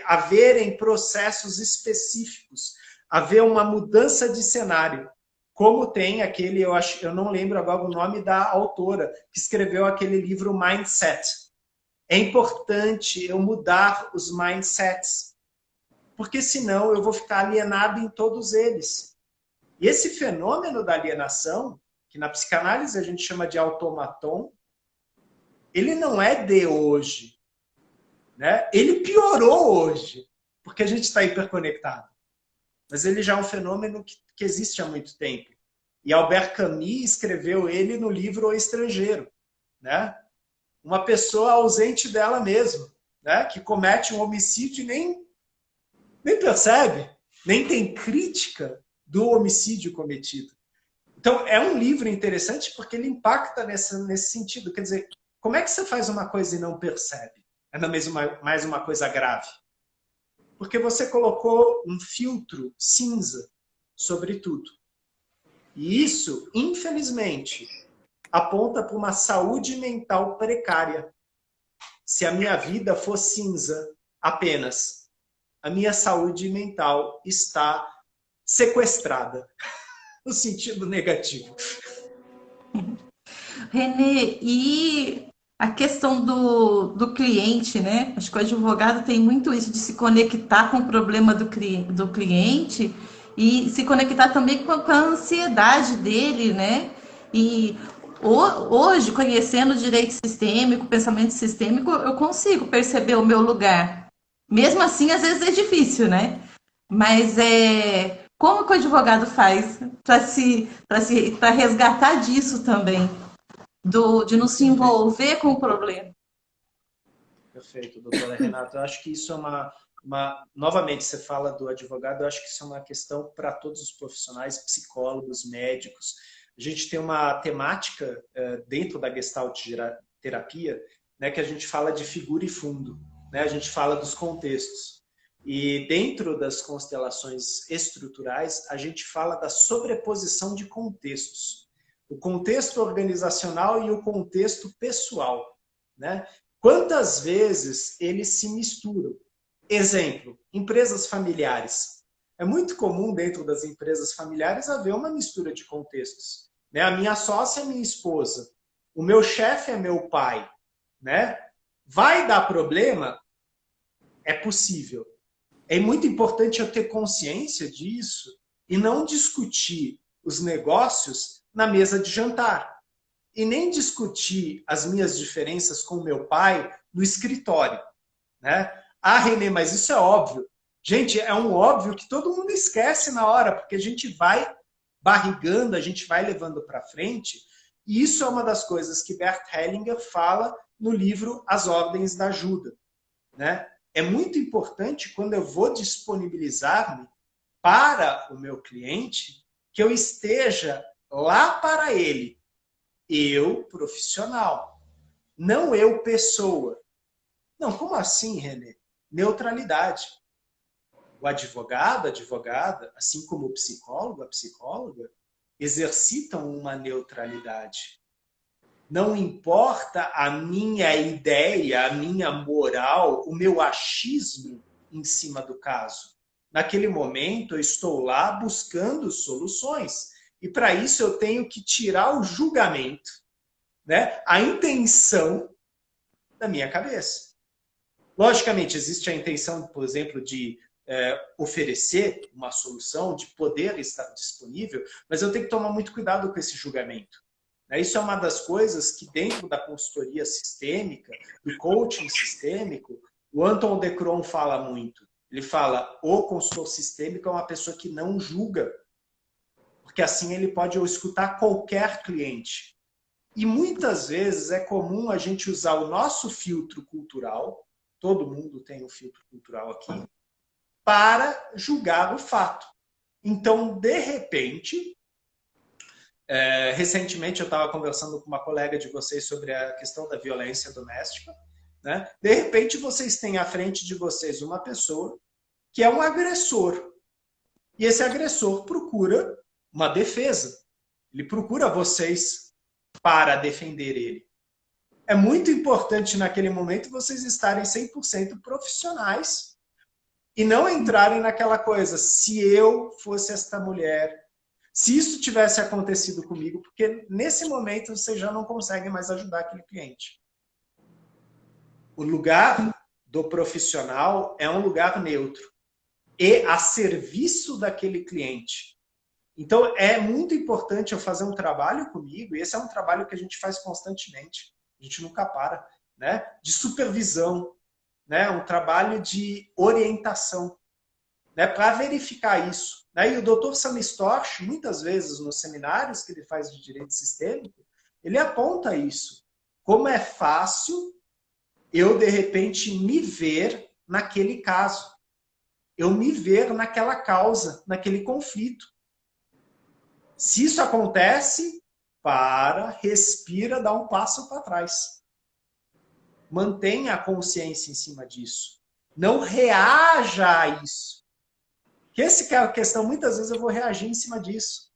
haverem processos específicos, haver uma mudança de cenário. Como tem aquele, eu não lembro agora o nome da autora, que escreveu aquele livro Mindset. É importante eu mudar os mindsets. porque senão eu vou ficar alienado em todos eles. E esse fenômeno da alienação, que na psicanálise a gente chama de automaton, ele não é de hoje, né? Ele piorou hoje, porque a gente está hiperconectado. Mas ele já é um fenômeno que existe há muito tempo. E Albert Camus escreveu ele no livro O Estrangeiro, né? Uma pessoa ausente dela mesma, né? Que comete um homicídio e nem percebe, nem tem crítica do homicídio cometido. Então, é um livro interessante porque ele impacta nesse sentido. Quer dizer, como é que você faz uma coisa e não percebe? É mais uma coisa grave. Porque você colocou um filtro cinza sobre tudo. E isso, infelizmente, aponta para uma saúde mental precária. Se a minha vida for cinza apenas, a minha saúde mental está sequestrada, no sentido negativo. Renê, e a questão do cliente, né? Acho que o advogado tem muito isso de se conectar com o problema do cliente e se conectar também com a ansiedade dele, né? E hoje, conhecendo o direito sistêmico, o pensamento sistêmico, eu consigo perceber o meu lugar. Mesmo assim, às vezes é difícil, né? Mas como que o advogado faz para resgatar disso também? De não se envolver com o problema. Perfeito, doutora Renata. Eu acho que isso é novamente, você fala do advogado, eu acho que isso é uma questão para todos os profissionais, psicólogos, médicos. A gente tem uma temática dentro da Gestalt terapia, né, que a gente fala de figura e fundo, né? A gente fala dos contextos. E dentro das constelações estruturais, a gente fala da sobreposição de contextos. O contexto organizacional e o contexto pessoal, né? Quantas vezes eles se misturam? Exemplo, empresas familiares. É muito comum dentro das empresas familiares haver uma mistura de contextos, né? A minha sócia é minha esposa, o meu chefe é meu pai, né? Vai dar problema? É possível. É muito importante eu ter consciência disso e não discutir os negócios na mesa de jantar. E nem discutir as minhas diferenças com o meu pai no escritório, né? Ah, Renê, mas isso é óbvio. Gente, é um óbvio que todo mundo esquece na hora, porque a gente vai barrigando, a gente vai levando para frente. E isso é uma das coisas que Bert Hellinger fala no livro As Ordens da Ajuda, né? É muito importante, quando eu vou disponibilizar-me para o meu cliente, que eu esteja lá para ele. Eu, profissional. Não eu, pessoa. Não, como assim, Renê? Neutralidade. O advogado, a advogada, assim como o psicólogo, a psicóloga, exercitam uma neutralidade. Não importa a minha ideia, a minha moral, o meu achismo em cima do caso. Naquele momento, eu estou lá buscando soluções. E para isso eu tenho que tirar o julgamento, né? A intenção da minha cabeça. Logicamente, existe a intenção, por exemplo, de oferecer uma solução, de poder estar disponível, mas eu tenho que tomar muito cuidado com esse julgamento. Isso é uma das coisas que dentro da consultoria sistêmica, do coaching sistêmico, o Anton de Cron fala muito. Ele fala, o consultor sistêmico é uma pessoa que não julga, porque assim ele pode escutar qualquer cliente. E muitas vezes é comum a gente usar o nosso filtro cultural, todo mundo tem um filtro cultural aqui, para julgar o fato. Então, de repente, recentemente eu estava conversando com uma colega de vocês sobre a questão da violência doméstica, né? De repente vocês têm à frente de vocês uma pessoa que é um agressor. E esse agressor procura uma defesa. Ele procura vocês para defender ele. É muito importante naquele momento vocês estarem 100% profissionais e não entrarem naquela coisa, se eu fosse esta mulher, se isso tivesse acontecido comigo, porque nesse momento vocês já não conseguem mais ajudar aquele cliente. O lugar do profissional é um lugar neutro. e a serviço daquele cliente. Então, é muito importante eu fazer um trabalho comigo, e esse é um trabalho que a gente faz constantemente, a gente nunca para, né? De supervisão, né? Um trabalho de orientação, né? Para verificar isso. Né? E o Dr. Sam Storch, muitas vezes nos seminários que ele faz de direito sistêmico, ele aponta isso. Como é fácil eu, de repente, me ver naquele caso. Eu me ver naquela causa, naquele conflito. Se isso acontece, respira, dá um passo para trás. Mantenha a consciência em cima disso. Não reaja a isso. Que essa é a questão, muitas vezes eu vou reagir em cima disso.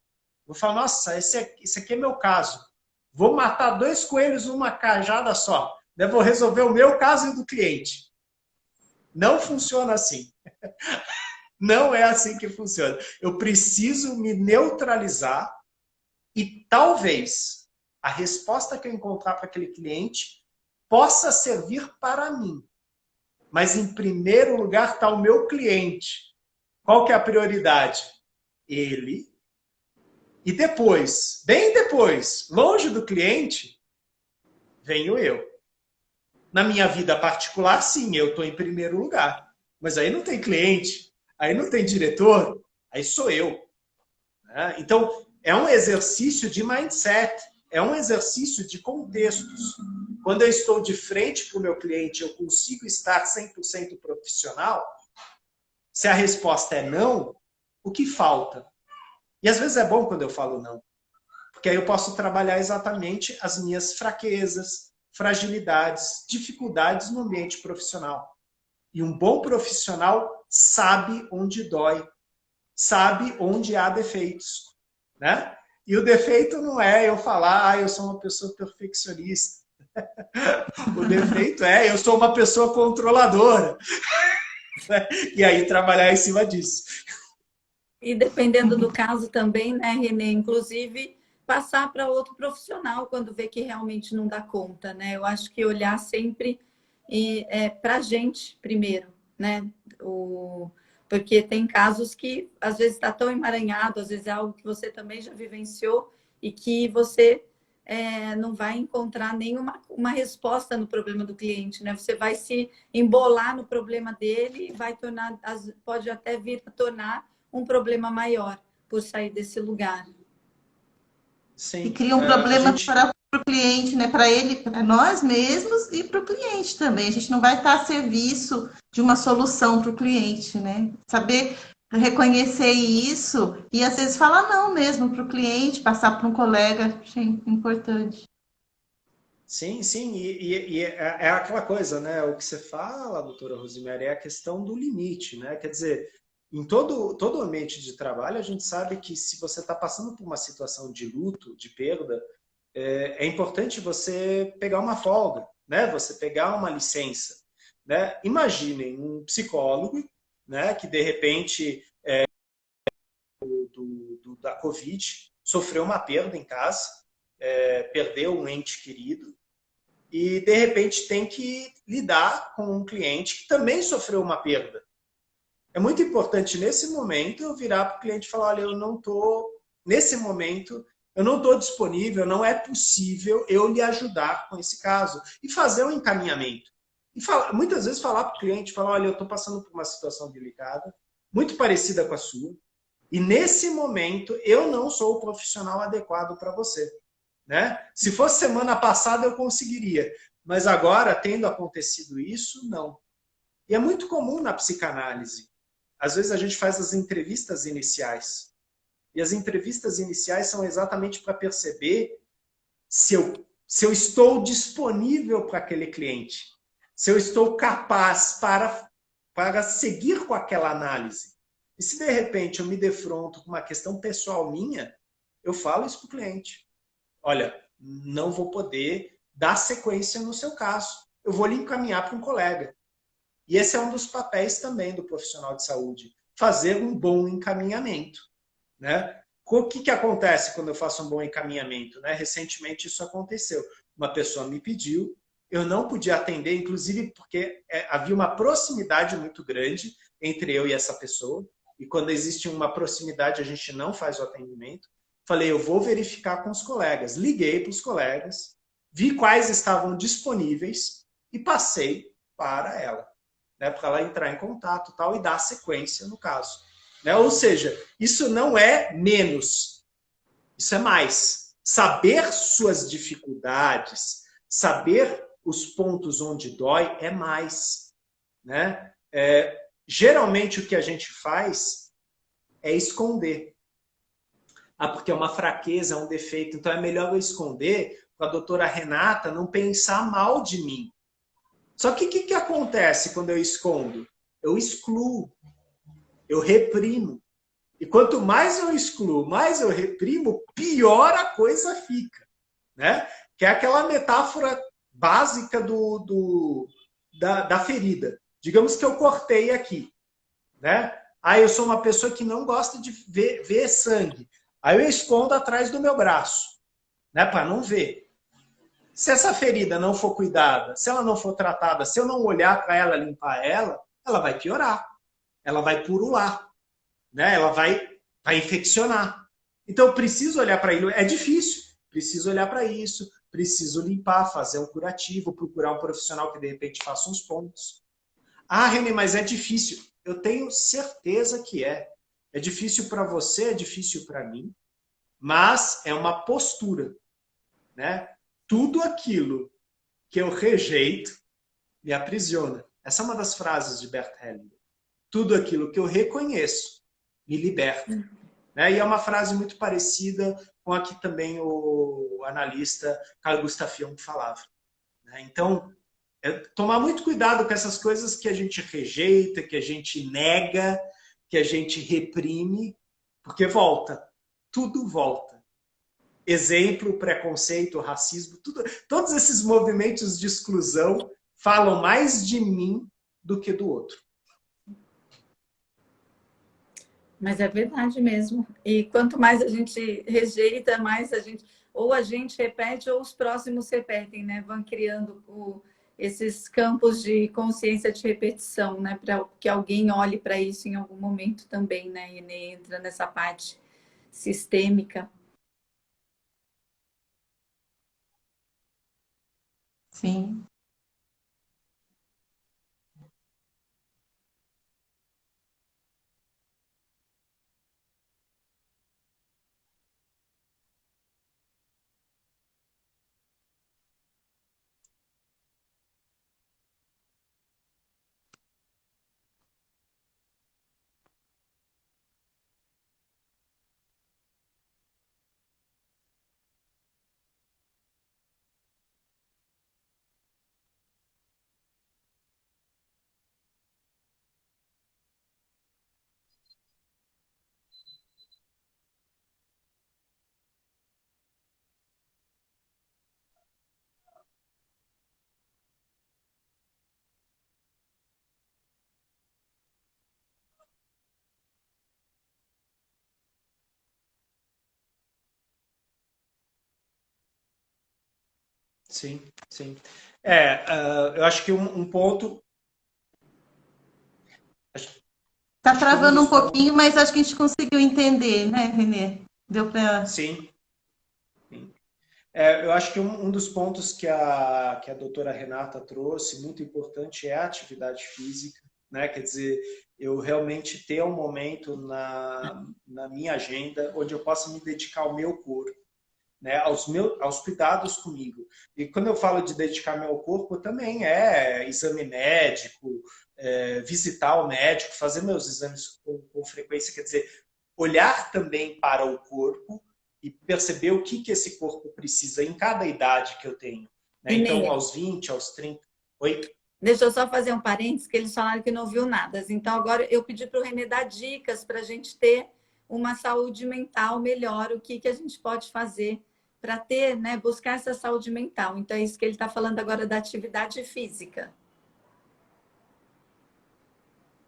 Vou falar, nossa, esse aqui é meu caso. Vou matar 2 coelhos numa cajada só. Eu vou resolver o meu caso e o do cliente. Não funciona assim. Não é assim que funciona. Eu preciso me neutralizar e talvez a resposta que eu encontrar para aquele cliente possa servir para mim. Mas em primeiro lugar está o meu cliente. Qual que é a prioridade? Ele. E depois, bem depois, longe do cliente, venho eu. Na minha vida particular, sim, eu estou em primeiro lugar. Mas aí não tem cliente, aí não tem diretor, aí sou eu. Então, é um exercício de mindset, é um exercício de contextos. Quando eu estou de frente para o meu cliente, eu consigo estar 100% profissional? Se a resposta é não, o que falta? E às vezes é bom quando eu falo não, porque aí eu posso trabalhar exatamente as minhas fraquezas, fragilidades, dificuldades no ambiente profissional. E um bom profissional sabe onde dói, sabe onde há defeitos, né? E o defeito não é eu falar, eu sou uma pessoa perfeccionista. O defeito é eu sou uma pessoa controladora. E aí trabalhar em cima disso. E dependendo do caso também, né, Renê? Inclusive, passar para outro profissional quando vê que realmente não dá conta, né? Eu acho que olhar sempre para a gente primeiro, né? Porque tem casos que às vezes está tão emaranhado, às vezes é algo que você também já vivenciou e que você não vai encontrar nenhuma uma resposta no problema do cliente, né? Você vai se embolar no problema dele e vai tornar, pode até vir a tornar um problema maior por sair desse lugar. Sim. E cria um problema para o cliente, né? Para ele, para nós mesmos e para o cliente também. A gente não vai estar a serviço de uma solução para o cliente, né? Saber reconhecer isso e às vezes falar não mesmo para o cliente, passar para um colega, achei importante. Sim, sim, e é aquela coisa, né? O que você fala, doutora Rosemary, é a questão do limite, né? Quer dizer, em todo ambiente de trabalho, a gente sabe que se você está passando por uma situação de luto, de perda, é importante você pegar uma folga, né? Você pegar uma licença, né? Imaginem um psicólogo, né? Que de repente da Covid sofreu uma perda em casa, perdeu um ente querido e de repente tem que lidar com um cliente que também sofreu uma perda. É muito importante, nesse momento, eu virar para o cliente e falar, olha, nesse momento, eu não estou disponível, não é possível eu lhe ajudar com esse caso. E fazer um encaminhamento. E muitas vezes falar para o cliente, falar, olha, eu estou passando por uma situação delicada, muito parecida com a sua, e nesse momento eu não sou o profissional adequado para você. Né? Se fosse semana passada, eu conseguiria. Mas agora, tendo acontecido isso, não. E é muito comum na psicanálise. Às vezes a gente faz as entrevistas iniciais. E as entrevistas iniciais são exatamente para perceber se eu estou disponível para aquele cliente. Se eu estou capaz para seguir com aquela análise. E se de repente eu me defronto com uma questão pessoal minha, eu falo isso para o cliente. Olha, não vou poder dar sequência no seu caso. Eu vou lhe encaminhar para um colega. E esse é um dos papéis também do profissional de saúde, fazer um bom encaminhamento. Né? O que acontece quando eu faço um bom encaminhamento? Né? Recentemente isso aconteceu. Uma pessoa me pediu eu não podia atender, inclusive porque havia uma proximidade muito grande entre eu e essa pessoa. E quando existe uma proximidade, a gente não faz o atendimento. Falei, eu vou verificar com os colegas. Liguei para os colegas, vi quais estavam disponíveis e passei para ela, né, para ela entrar em contato tal, e dar sequência no caso. Né? Ou seja, isso não é menos, isso é mais. Saber suas dificuldades, saber os pontos onde dói é mais. Né? Geralmente o que a gente faz é esconder. Porque é uma fraqueza, é um defeito. Então é melhor eu esconder para a doutora Renata não pensar mal de mim. Só que o que acontece quando eu escondo? Eu excluo, eu reprimo. E quanto mais eu excluo, mais eu reprimo, pior a coisa fica. Né? Que é aquela metáfora básica da ferida. Digamos que eu cortei aqui. Né? Aí eu sou uma pessoa que não gosta de ver sangue. Aí eu escondo atrás do meu braço, né, para não ver. Se essa ferida não for cuidada, se ela não for tratada, se eu não olhar para ela, limpar ela, ela vai piorar. Ela vai purular. Né? Ela vai infeccionar. Então eu preciso olhar para ele. É difícil. Preciso olhar para isso. Preciso limpar, fazer um curativo, procurar um profissional que de repente faça uns pontos. Ah, Renê, mas é difícil. Eu tenho certeza que é. É difícil para você, é difícil para mim, mas é uma postura. Né? Tudo aquilo que eu rejeito me aprisiona. Essa é uma das frases de Bert Hellinger. Tudo aquilo que eu reconheço me liberta. Né? E é uma frase muito parecida com a que também o analista Carl Gustav Jung falava. Né? Então, tomar muito cuidado com essas coisas que a gente rejeita, que a gente nega, que a gente reprime, porque volta. Tudo volta. Exemplo, preconceito, racismo, todos esses movimentos de exclusão falam mais de mim do que do outro. Mas é verdade mesmo. E quanto mais a gente rejeita, mais a gente repete ou os próximos repetem, né? Vão criando esses campos de consciência de repetição, né? Para que alguém olhe para isso em algum momento também, né? E entra nessa parte sistêmica. Sim. Sim, sim. Eu acho que um ponto... Está travando um pouquinho, mas acho que a gente conseguiu entender, né, Renê? Deu para... Sim. Sim. Eu acho que um dos pontos que a doutora Renata trouxe, muito importante, é a atividade física. Né? Quer dizer, eu realmente ter um momento na minha agenda onde eu possa me dedicar ao meu corpo. Né, aos cuidados comigo. E quando eu falo de dedicar meu corpo, também é exame médico, visitar o médico, fazer meus exames com frequência, quer dizer, olhar também para o corpo e perceber o que esse corpo precisa em cada idade que eu tenho. Né? Então, aos 20, aos 30... Oi? Deixa eu só fazer um parênteses, que eles falaram que não viu nada. Então, agora eu pedi para o Renê dar dicas para a gente ter uma saúde mental melhor, o que a gente pode fazer para ter, né, buscar essa saúde mental. Então, é isso que ele está falando agora da atividade física.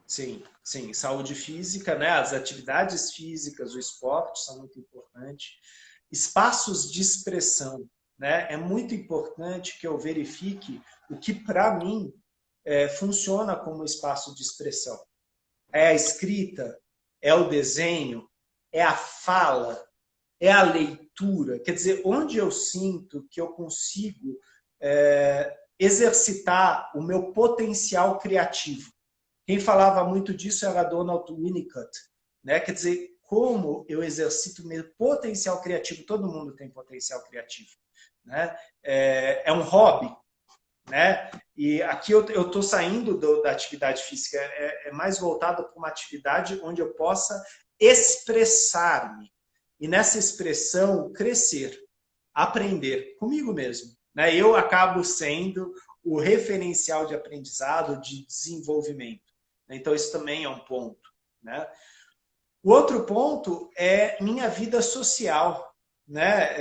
Sim, sim. Saúde física, né? As atividades físicas, o esporte são muito importantes. Espaços de expressão. né? É muito importante que eu verifique o que, para mim, funciona como espaço de expressão. É a escrita, é o desenho, é a fala, é a leitura. Quer dizer, onde eu sinto que eu consigo exercitar o meu potencial criativo. Quem falava muito disso era Donald Winnicott, né? Quer dizer, como eu exercito o meu potencial criativo. Todo mundo tem potencial criativo, né? É um hobby, né? E aqui eu estou saindo da atividade física, é mais voltado para uma atividade onde eu possa expressar-me. E nessa expressão, crescer, aprender comigo mesmo, né? Eu acabo sendo o referencial de aprendizado, de desenvolvimento. Então, isso também é um ponto, né? O outro ponto é minha vida social, né?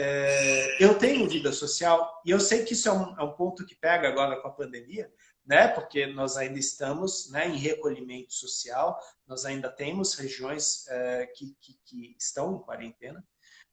Eu tenho vida social e eu sei que isso é um ponto que pega agora com a pandemia, né? Porque nós ainda estamos, né, em recolhimento social, nós ainda temos regiões que estão em quarentena,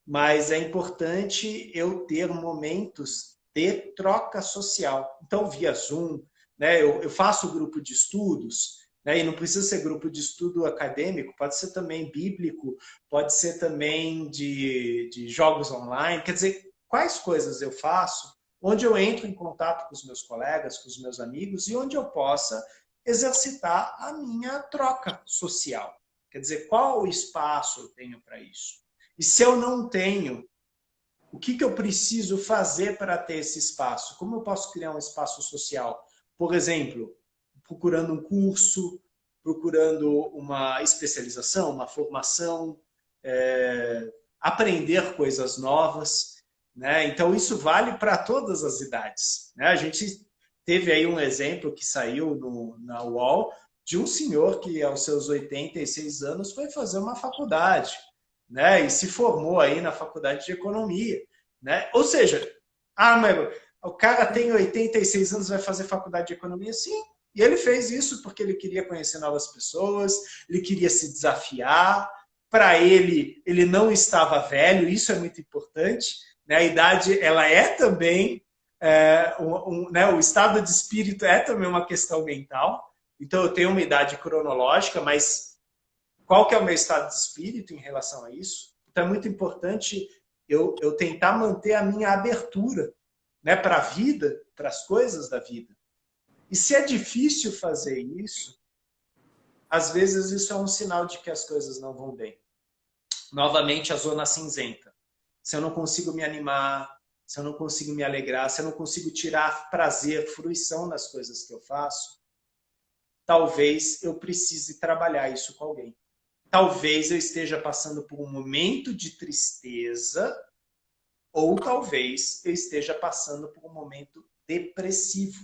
mas é importante eu ter momentos de troca social. Então, via Zoom, né? Eu faço grupo de estudos, né? E não precisa ser grupo de estudo acadêmico, pode ser também bíblico, pode ser também de jogos online. Quer dizer, quais coisas eu faço onde eu entro em contato com os meus colegas, com os meus amigos e onde eu possa exercitar a minha troca social. Quer dizer, qual espaço eu tenho para isso? E se eu não tenho, o que eu preciso fazer para ter esse espaço? Como eu posso criar um espaço social? Por exemplo, procurando um curso, procurando uma especialização, uma formação, aprender coisas novas, né? Então, isso vale para todas as idades, né? A gente teve aí um exemplo que saiu na UOL de um senhor que, aos seus 86 anos, foi fazer uma faculdade, né? E se formou aí na faculdade de economia, né? Ou seja, mas o cara tem 86 anos, vai fazer faculdade de economia? Sim. E ele fez isso porque ele queria conhecer novas pessoas, ele queria se desafiar. Para ele, ele não estava velho, isso é muito importante, né? A idade, ela é também, né? O estado de espírito é também uma questão mental. Então, eu tenho uma idade cronológica, mas qual que é o meu estado de espírito em relação a isso? Então, é muito importante eu tentar manter a minha abertura, né, para a vida, para as coisas da vida. E se é difícil fazer isso, às vezes isso é um sinal de que as coisas não vão bem. Novamente, a zona cinzenta. Se eu não consigo me animar, se eu não consigo me alegrar, se eu não consigo tirar prazer, fruição nas coisas que eu faço, talvez eu precise trabalhar isso com alguém. Talvez eu esteja passando por um momento de tristeza, ou talvez eu esteja passando por um momento depressivo,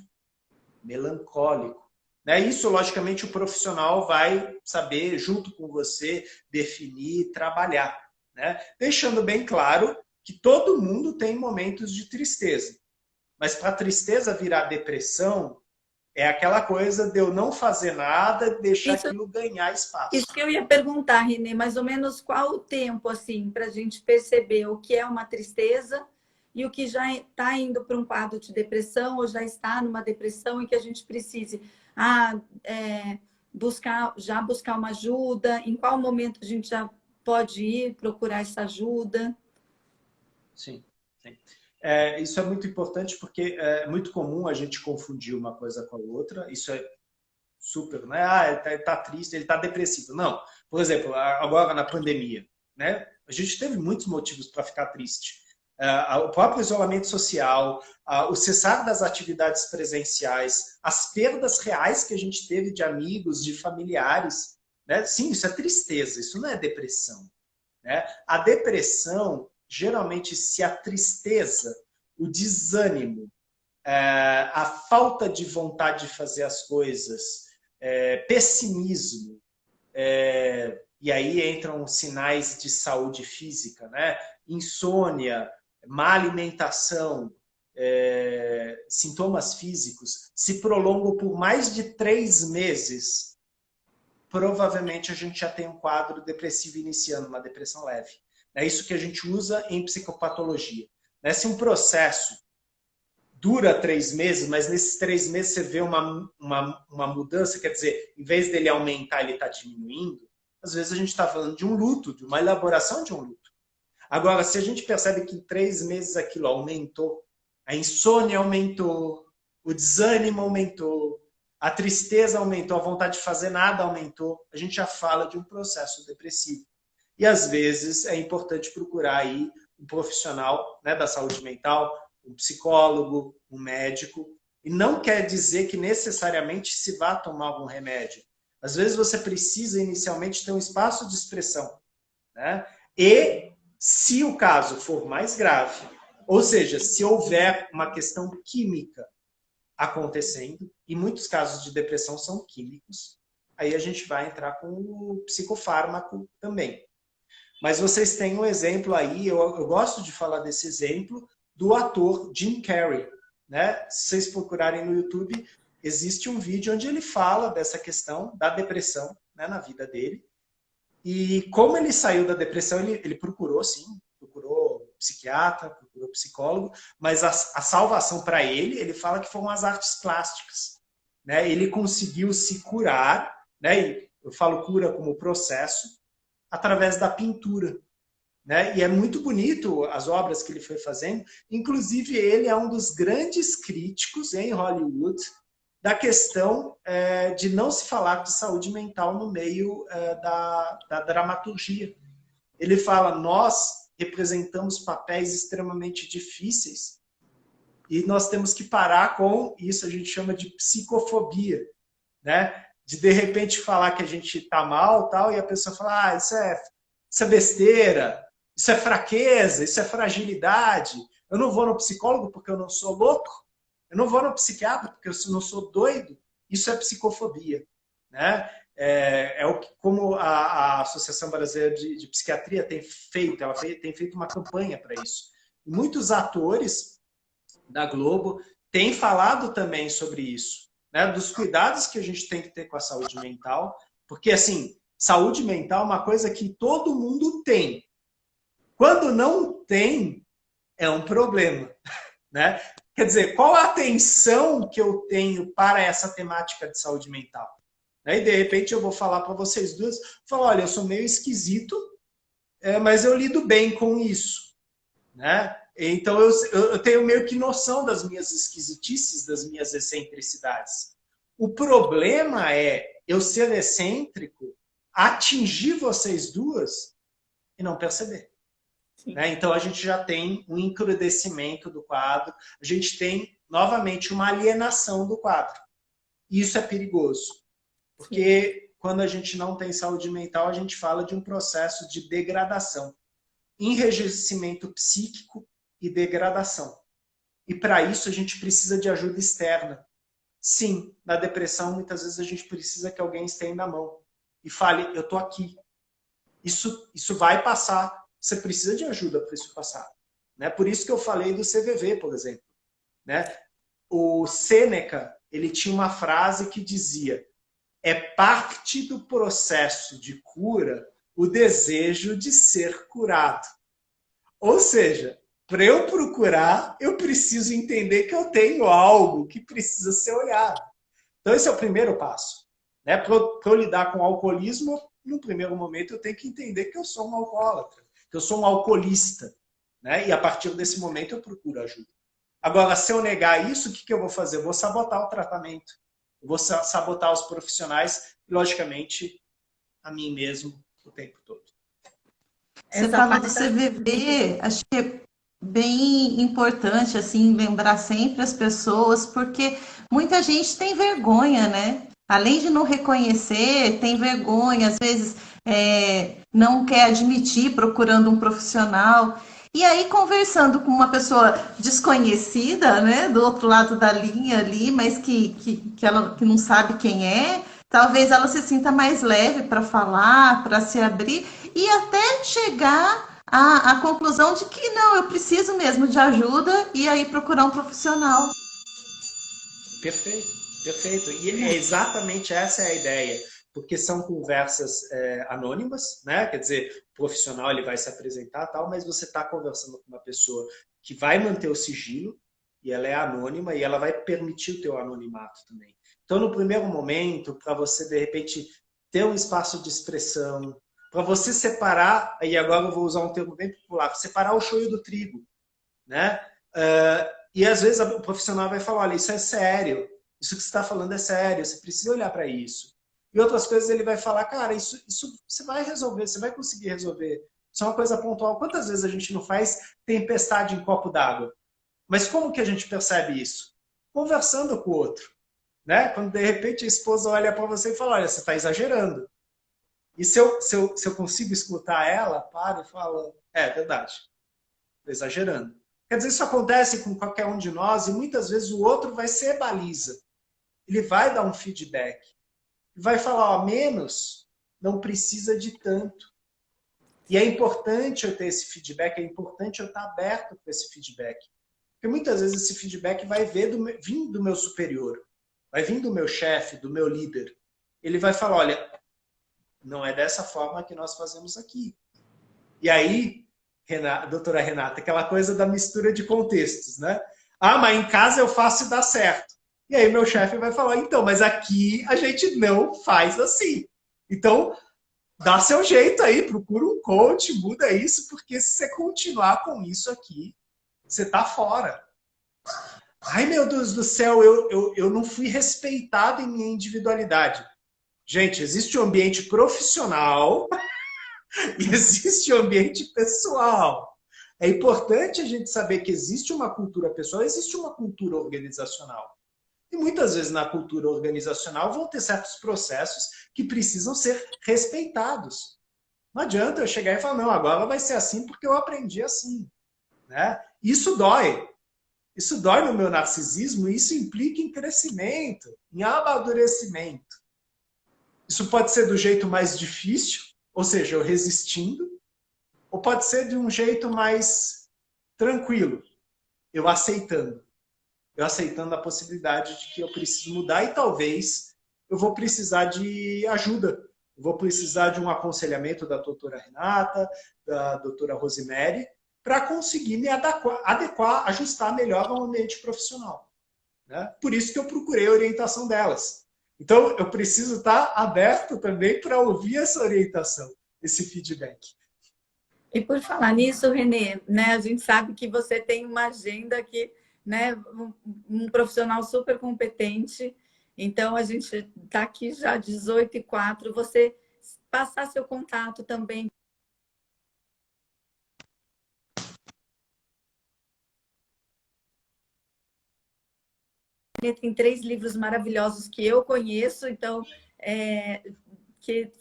melancólico. Né? Isso, logicamente, o profissional vai saber, junto com você, definir, trabalhar. Né? Deixando bem claro que todo mundo tem momentos de tristeza. Mas para a tristeza virar depressão, é aquela coisa de eu não fazer nada, deixar aquilo ganhar espaço. Isso que eu ia perguntar, Renê, mais ou menos qual o tempo, assim, para a gente perceber o que é uma tristeza e o que já está indo para um quadro de depressão ou já está numa depressão e que a gente precise buscar uma ajuda, em qual momento a gente já pode ir procurar essa ajuda? Sim, sim. Isso é muito importante porque é muito comum a gente confundir uma coisa com a outra. Isso é super, né? Ele tá triste, ele tá depressivo. Não. Por exemplo, agora na pandemia, né? A gente teve muitos motivos para ficar triste. O próprio isolamento social, o cessar das atividades presenciais, as perdas reais que a gente teve de amigos, de familiares, né? Sim, isso é tristeza, isso não é depressão, né? A depressão, geralmente, se a tristeza, o desânimo, a falta de vontade de fazer as coisas, pessimismo, e aí entram sinais de saúde física, né? Insônia, má alimentação, sintomas físicos, se prolongam por mais de 3 meses, provavelmente a gente já tem um quadro depressivo iniciando, uma depressão leve. É isso que a gente usa em psicopatologia. né? Se um processo dura 3 meses, mas nesses 3 meses você vê uma mudança, quer dizer, em vez dele aumentar, ele está diminuindo, às vezes a gente está falando de um luto, de uma elaboração de um luto. Agora, se a gente percebe que em 3 meses aquilo aumentou, a insônia aumentou, o desânimo aumentou, a tristeza aumentou, a vontade de fazer nada aumentou, a gente já fala de um processo depressivo. E às vezes é importante procurar aí um profissional, né, da saúde mental, um psicólogo, um médico. E não quer dizer que necessariamente se vá tomar algum remédio. Às vezes você precisa inicialmente ter um espaço de expressão, né? E se o caso for mais grave, ou seja, se houver uma questão química acontecendo, e muitos casos de depressão são químicos, aí a gente vai entrar com o psicofármaco também. Mas vocês têm um exemplo aí, eu gosto de falar desse exemplo, do ator Jim Carrey, né? Se vocês procurarem no YouTube, existe um vídeo onde ele fala dessa questão da depressão, né, na vida dele. E como ele saiu da depressão, ele procurou, sim, procurou psiquiatra, procurou psicólogo, mas a salvação para ele fala que foram as artes plásticas, né? Ele conseguiu se curar, né? E eu falo cura como processo, através da pintura, né? E é muito bonito as obras que ele foi fazendo. Inclusive, ele é um dos grandes críticos em Hollywood da questão de não se falar de saúde mental no meio da dramaturgia. Ele fala, nós representamos papéis extremamente difíceis e nós temos que parar com isso, a gente chama de psicofobia, né? De repente falar que a gente está mal tal, e a pessoa fala, isso é besteira, isso é fraqueza, isso é fragilidade. Eu não vou no psicólogo porque eu não sou louco. Eu não vou no psiquiatra porque eu não sou doido. Isso é psicofobia, né? Como a Associação Brasileira de Psiquiatria tem feito. Ela tem feito uma campanha para isso. Muitos atores da Globo têm falado também sobre isso, né? Dos cuidados que a gente tem que ter com a saúde mental. Porque, assim, saúde mental é uma coisa que todo mundo tem. Quando não tem, é um problema, né? Quer dizer, qual a atenção que eu tenho para essa temática de saúde mental? E, de repente, eu vou falar para vocês duas, falar, olha, eu sou meio esquisito, mas eu lido bem com isso, né? Então, eu tenho meio que noção das minhas esquisitices, das minhas excentricidades. O problema é eu ser excêntrico, atingir vocês duas e não perceber. Né? Então, a gente já tem um encrudecimento do quadro, a gente tem, novamente, uma alienação do quadro. E isso é perigoso, porque quando a gente não tem saúde mental, a gente fala de um processo de degradação, enrijecimento psíquico e degradação. E para isso a gente precisa de ajuda externa. Sim, na depressão, muitas vezes a gente precisa que alguém estenda a mão e fale, eu estou aqui. Isso vai passar. Você precisa de ajuda para isso passar. Né? Por isso que eu falei do CVV, por exemplo. Né? O Sêneca, ele tinha uma frase que dizia, é parte do processo de cura o desejo de ser curado. Ou seja, para eu procurar, eu preciso entender que eu tenho algo que precisa ser olhado. Então esse é o primeiro passo. Né? Para eu lidar com o alcoolismo, no primeiro momento eu tenho que entender que eu sou um alcoólatra. Que eu sou um alcoolista, né? E a partir desse momento eu procuro ajuda. Agora, se eu negar isso, o que eu vou fazer? Eu vou sabotar o tratamento, eu vou sabotar os profissionais e, logicamente, a mim mesmo o tempo todo. Você falou do CVV, acho que é bem importante assim lembrar sempre as pessoas, porque muita gente tem vergonha, né? Além de não reconhecer, tem vergonha, às vezes não quer admitir, procurando um profissional. E aí, conversando com uma pessoa desconhecida, né, do outro lado da linha ali, mas ela que não sabe quem é, talvez ela se sinta mais leve para falar, para se abrir, e até chegar à conclusão de que não, eu preciso mesmo de ajuda, e aí procurar um profissional. Perfeito, perfeito. E exatamente essa é a ideia. Porque são conversas anônimas, né? Quer dizer, o profissional ele vai se apresentar tal, mas você está conversando com uma pessoa que vai manter o sigilo, e ela é anônima, e ela vai permitir o teu anonimato também. Então, no primeiro momento, para você, de repente, ter um espaço de expressão, para você separar, e agora eu vou usar um termo bem popular, separar o joio do trigo, né? E às vezes o profissional vai falar, olha, isso é sério, isso que você está falando é sério, você precisa olhar para isso. E outras coisas ele vai falar, cara, isso você vai resolver, você vai conseguir resolver. Isso é uma coisa pontual. Quantas vezes a gente não faz tempestade em copo d'água? Mas como que a gente percebe isso? Conversando com o outro. Né? Quando de repente a esposa olha para você e fala, olha, você está exagerando. E se eu consigo escutar ela, para e fala, é verdade, estou exagerando. Quer dizer, isso acontece com qualquer um de nós e muitas vezes o outro vai ser baliza. Ele vai dar um feedback. Vai falar, ó, menos, não precisa de tanto. E é importante eu ter esse feedback, é importante eu estar aberto para esse feedback. Porque muitas vezes esse feedback vai vir do meu superior, vai vir do meu chefe, do meu líder. Ele vai falar, olha, não é dessa forma que nós fazemos aqui. E aí, doutora Renata, aquela coisa da mistura de contextos, né? Ah, mas em casa eu faço e dá certo. E aí meu chefe vai falar, então, mas aqui a gente não faz assim. Então, dá seu jeito aí, procura um coach, muda isso, porque se você continuar com isso aqui, você tá fora. Ai, meu Deus do céu, eu não fui respeitado em minha individualidade. Gente, existe o ambiente profissional e existe o ambiente pessoal. É importante a gente saber que existe uma cultura pessoal, existe uma cultura organizacional. E muitas vezes na cultura organizacional vão ter certos processos que precisam ser respeitados. Não adianta eu chegar e falar, não, agora vai ser assim porque eu aprendi assim. Né? Isso dói. Isso dói no meu narcisismo e isso implica em crescimento, em amadurecimento. Isso pode ser do jeito mais difícil, ou seja, eu resistindo, ou pode ser de um jeito mais tranquilo, eu aceitando. Eu aceitando a possibilidade de que eu preciso mudar e talvez eu vou precisar de ajuda. Eu vou precisar de um aconselhamento da doutora Renata, da doutora Rosemary, para conseguir me adequar, ajustar melhor ao ambiente profissional. Né? Por isso que eu procurei a orientação delas. Então, eu preciso estar aberto também para ouvir essa orientação, esse feedback. E por falar nisso, Renê, né, a gente sabe que você tem uma agenda que, né, um profissional super competente. Então, a gente está aqui já 18h04. Você passar seu contato também. Tem 3 livros maravilhosos que eu conheço, então, que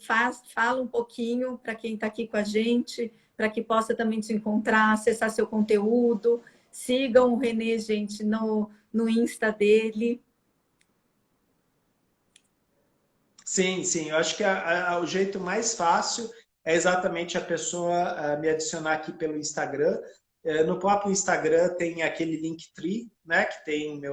fala um pouquinho para quem está aqui com a gente, para que possa também te encontrar, acessar seu conteúdo. Sigam o Renê, gente, no Insta dele. Sim, sim. Eu acho que o jeito mais fácil é exatamente a pessoa me adicionar aqui pelo Instagram. No próprio Instagram tem aquele Linktree, né, que tem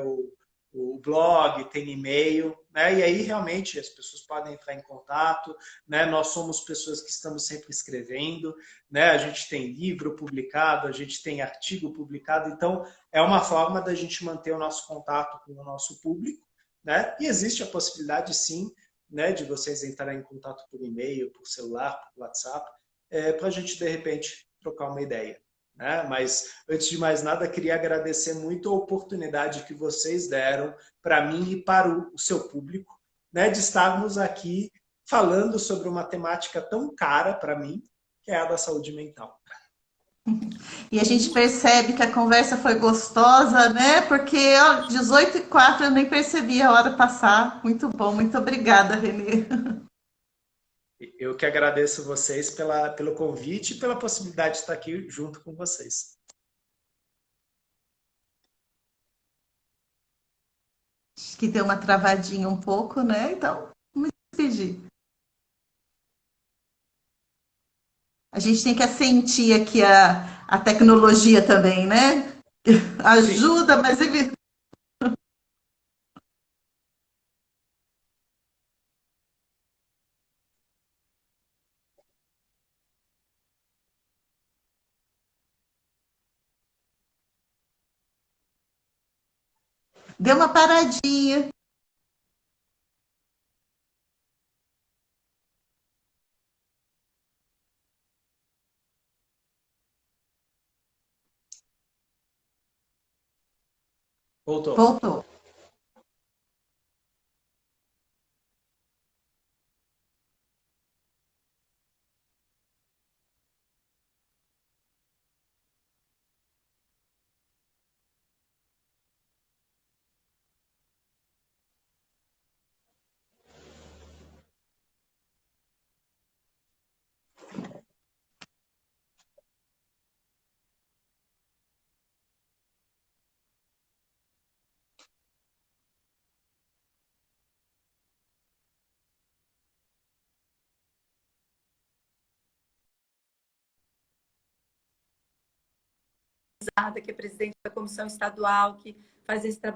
o blog, tem e-mail, né, e aí realmente as pessoas podem entrar em contato, né, nós somos pessoas que estamos sempre escrevendo, né, a gente tem livro publicado, a gente tem artigo publicado, então é uma forma da gente manter o nosso contato com o nosso público, né, e existe a possibilidade sim, né, de vocês entrarem em contato por e-mail, por celular, por WhatsApp, para a gente de repente trocar uma ideia. Né? Mas, antes de mais nada, queria agradecer muito a oportunidade que vocês deram para mim e para o seu público, né? De estarmos aqui falando sobre uma temática tão cara para mim, que é a da saúde mental. E a gente percebe que a conversa foi gostosa, né? Porque, ó, 18h04 eu nem percebi a hora passar. Muito bom, muito obrigada, Renê. Eu que agradeço vocês pelo convite e pela possibilidade de estar aqui junto com vocês. Acho que deu uma travadinha um pouco, né? Então, vamos despedir. A gente tem que assentir aqui a tecnologia também, né? Ajuda, sim, mas ele Deu uma paradinha. Voltou. Voltou. Que é presidente da comissão estadual, que faz esse trabalho